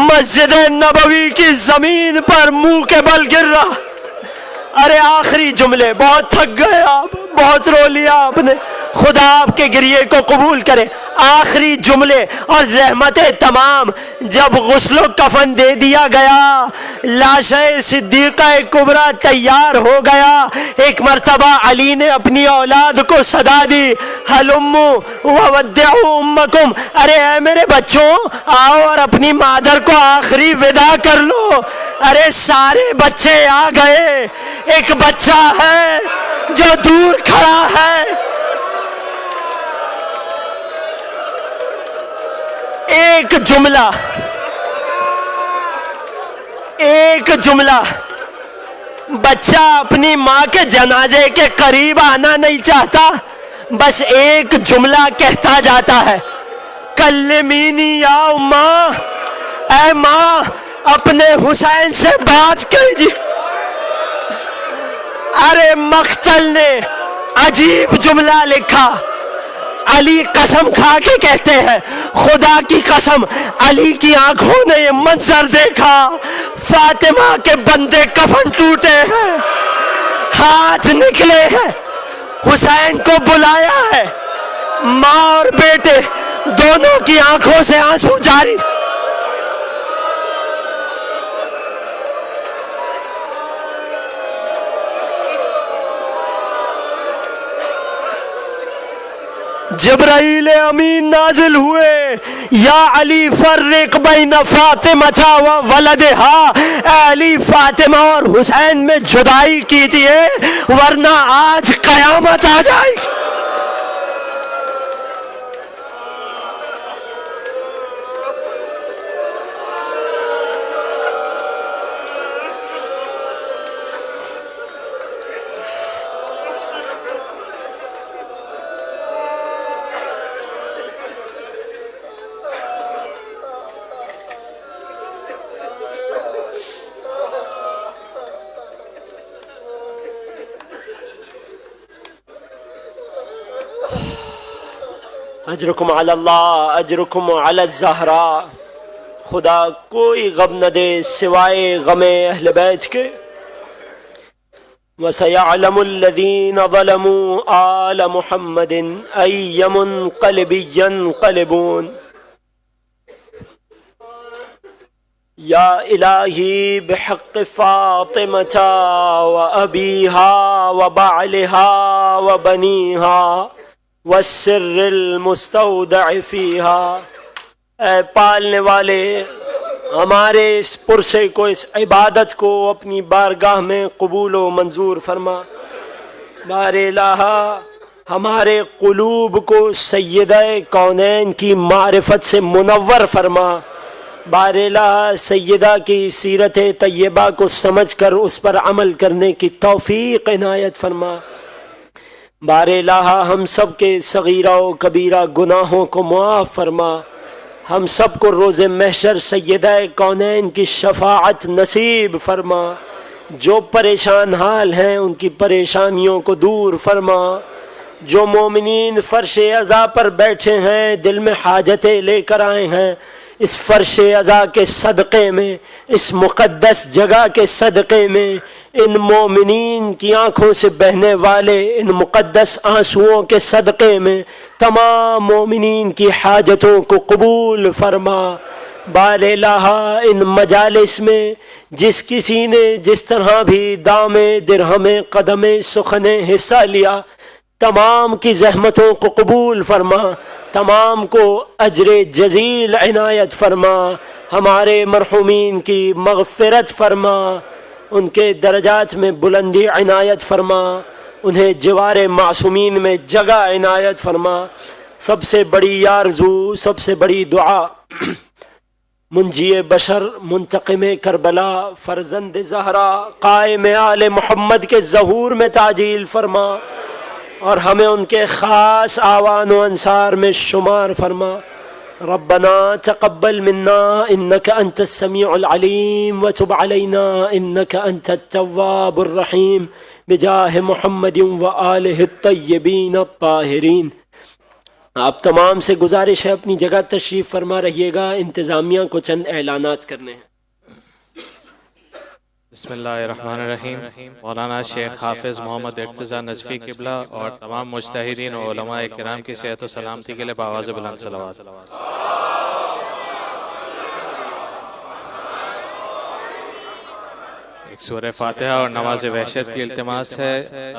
مسجد نبوی کی زمین پر منہ کے بل گر رہا۔ ارے آخری جملے، بہت تھک گئے آپ، بہت رو لیا آپ نے، خدا آپ کے گریے کو قبول کرے۔ آخری جملے اور زحمتیں تمام، جب غسل و کفن دے دیا گیا، لاش صدیقہ کبریٰ تیار ہو گیا، ایک مرتبہ علی نے اپنی اولاد کو صدا دی، ہلموا وودعوا امکم، ارے اے میرے بچوں آؤ اور اپنی مادر کو آخری وداع کر لو۔ ارے سارے بچے آ گئے، ایک بچہ ہے جو دور کھڑا ہے، ایک جملہ، بچہ اپنی ماں کے جنازے کے قریب آنا نہیں چاہتا، بس ایک جملہ کہتا جاتا ہے، کلمینی یا اماں، اے ماں اپنے حسین سے بات کیجیے۔ ارے مقتل نے عجیب جملہ لکھا، علی قسم کھا کے کہتے ہیں، خدا کی قسم علی کی آنکھوں نے یہ منظر دیکھا، فاطمہ کے بندے کفن ٹوٹے ہیں، ہاتھ نکلے ہیں، حسین کو بلایا ہے، ماں اور بیٹے دونوں کی آنکھوں سے آنسو جاری۔ جبرائیل امین نازل ہوئے، یا علی فرق بین فاطمہ و ولدہا، اے علی فاطمہ اور حسین میں جدائی کیجئے ورنہ آج قیامت آ جائے گی۔ اجرکم علی اللہ اجرکم علی الزہرا، خدا کوئی غم نہ دے سوائے غم اہل بیت کے۔ وَسَيَعْلَمُ الَّذِينَ ظَلَمُوا آلَ مُحَمَّدٍ أَيَّ مُنْقَلِبٍ يَنْقَلِبُونَ۔ یا الہی بحق فاطمہ وَأَبِيهَا وَبَعْلِهَا وَبَنِيهَا والسر المستودع فیہا، اے پالنے والے ہمارے اس پرسے کو، اس عبادت کو اپنی بارگاہ میں قبول و منظور فرما۔ بار الہ ہمارے قلوب کو سیدہ کونین کی معرفت سے منور فرما۔ بار الہ سیدہ کی سیرت طیبہ کو سمجھ کر اس پر عمل کرنے کی توفیق عنایت فرما۔ بار الہ ہم سب کے صغیرہ و کبیرہ گناہوں کو معاف فرما۔ ہم سب کو روز محشر سیدہ کونین کی شفاعت نصیب فرما۔ جو پریشان حال ہیں ان کی پریشانیوں کو دور فرما۔ جو مومنین فرش عزا پر بیٹھے ہیں، دل میں حاجتیں لے کر آئے ہیں، اس فرش عزا کے صدقے میں، اس مقدس جگہ کے صدقے میں، ان مومنین کی آنکھوں سے بہنے والے ان مقدس آنسوؤں کے صدقے میں تمام مومنین کی حاجتوں کو قبول فرما۔ بار الہ ان مجالس میں جس کسی نے جس طرح بھی دام درہم قدم سخن حصہ لیا، تمام کی زحمتوں کو قبول فرما، تمام کو اجر جزیل عنایت فرما، ہمارے مرحومین کی مغفرت فرما، ان کے درجات میں بلندی عنایت فرما، انہیں جوار معصومین میں جگہ عنایت فرما۔ سب سے بڑی آرزو، سب سے بڑی دعا، منجی بشر، منتقم کربلا، فرزند زہرا، قائم آل محمد کے ظہور میں تعجیل فرما، اور ہمیں ان کے خاص آوان و انصار میں شمار فرما۔ ربنا تقبل منا انك انت السميع العليم وتب علينا انك انت التواب الرحيم بجاہ محمد وآلہ الطیبین الطاہرین۔ آپ تمام سے گزارش ہے اپنی جگہ تشریف فرما رہیے گا، انتظامیہ کو چند اعلانات کرنے ہیں۔ بسم اللہ الرحمن الرحیم۔ مولانا شیخ حافظ محمد ارتضیٰ نجفی قبلہ اور تمام مجتہدین و علماء کرام کی صحت و سلامتی کے لیے بآواز بلند صلوات۔ ایک سورہ فاتحہ اور نماز وحشت کی التماس ہے۔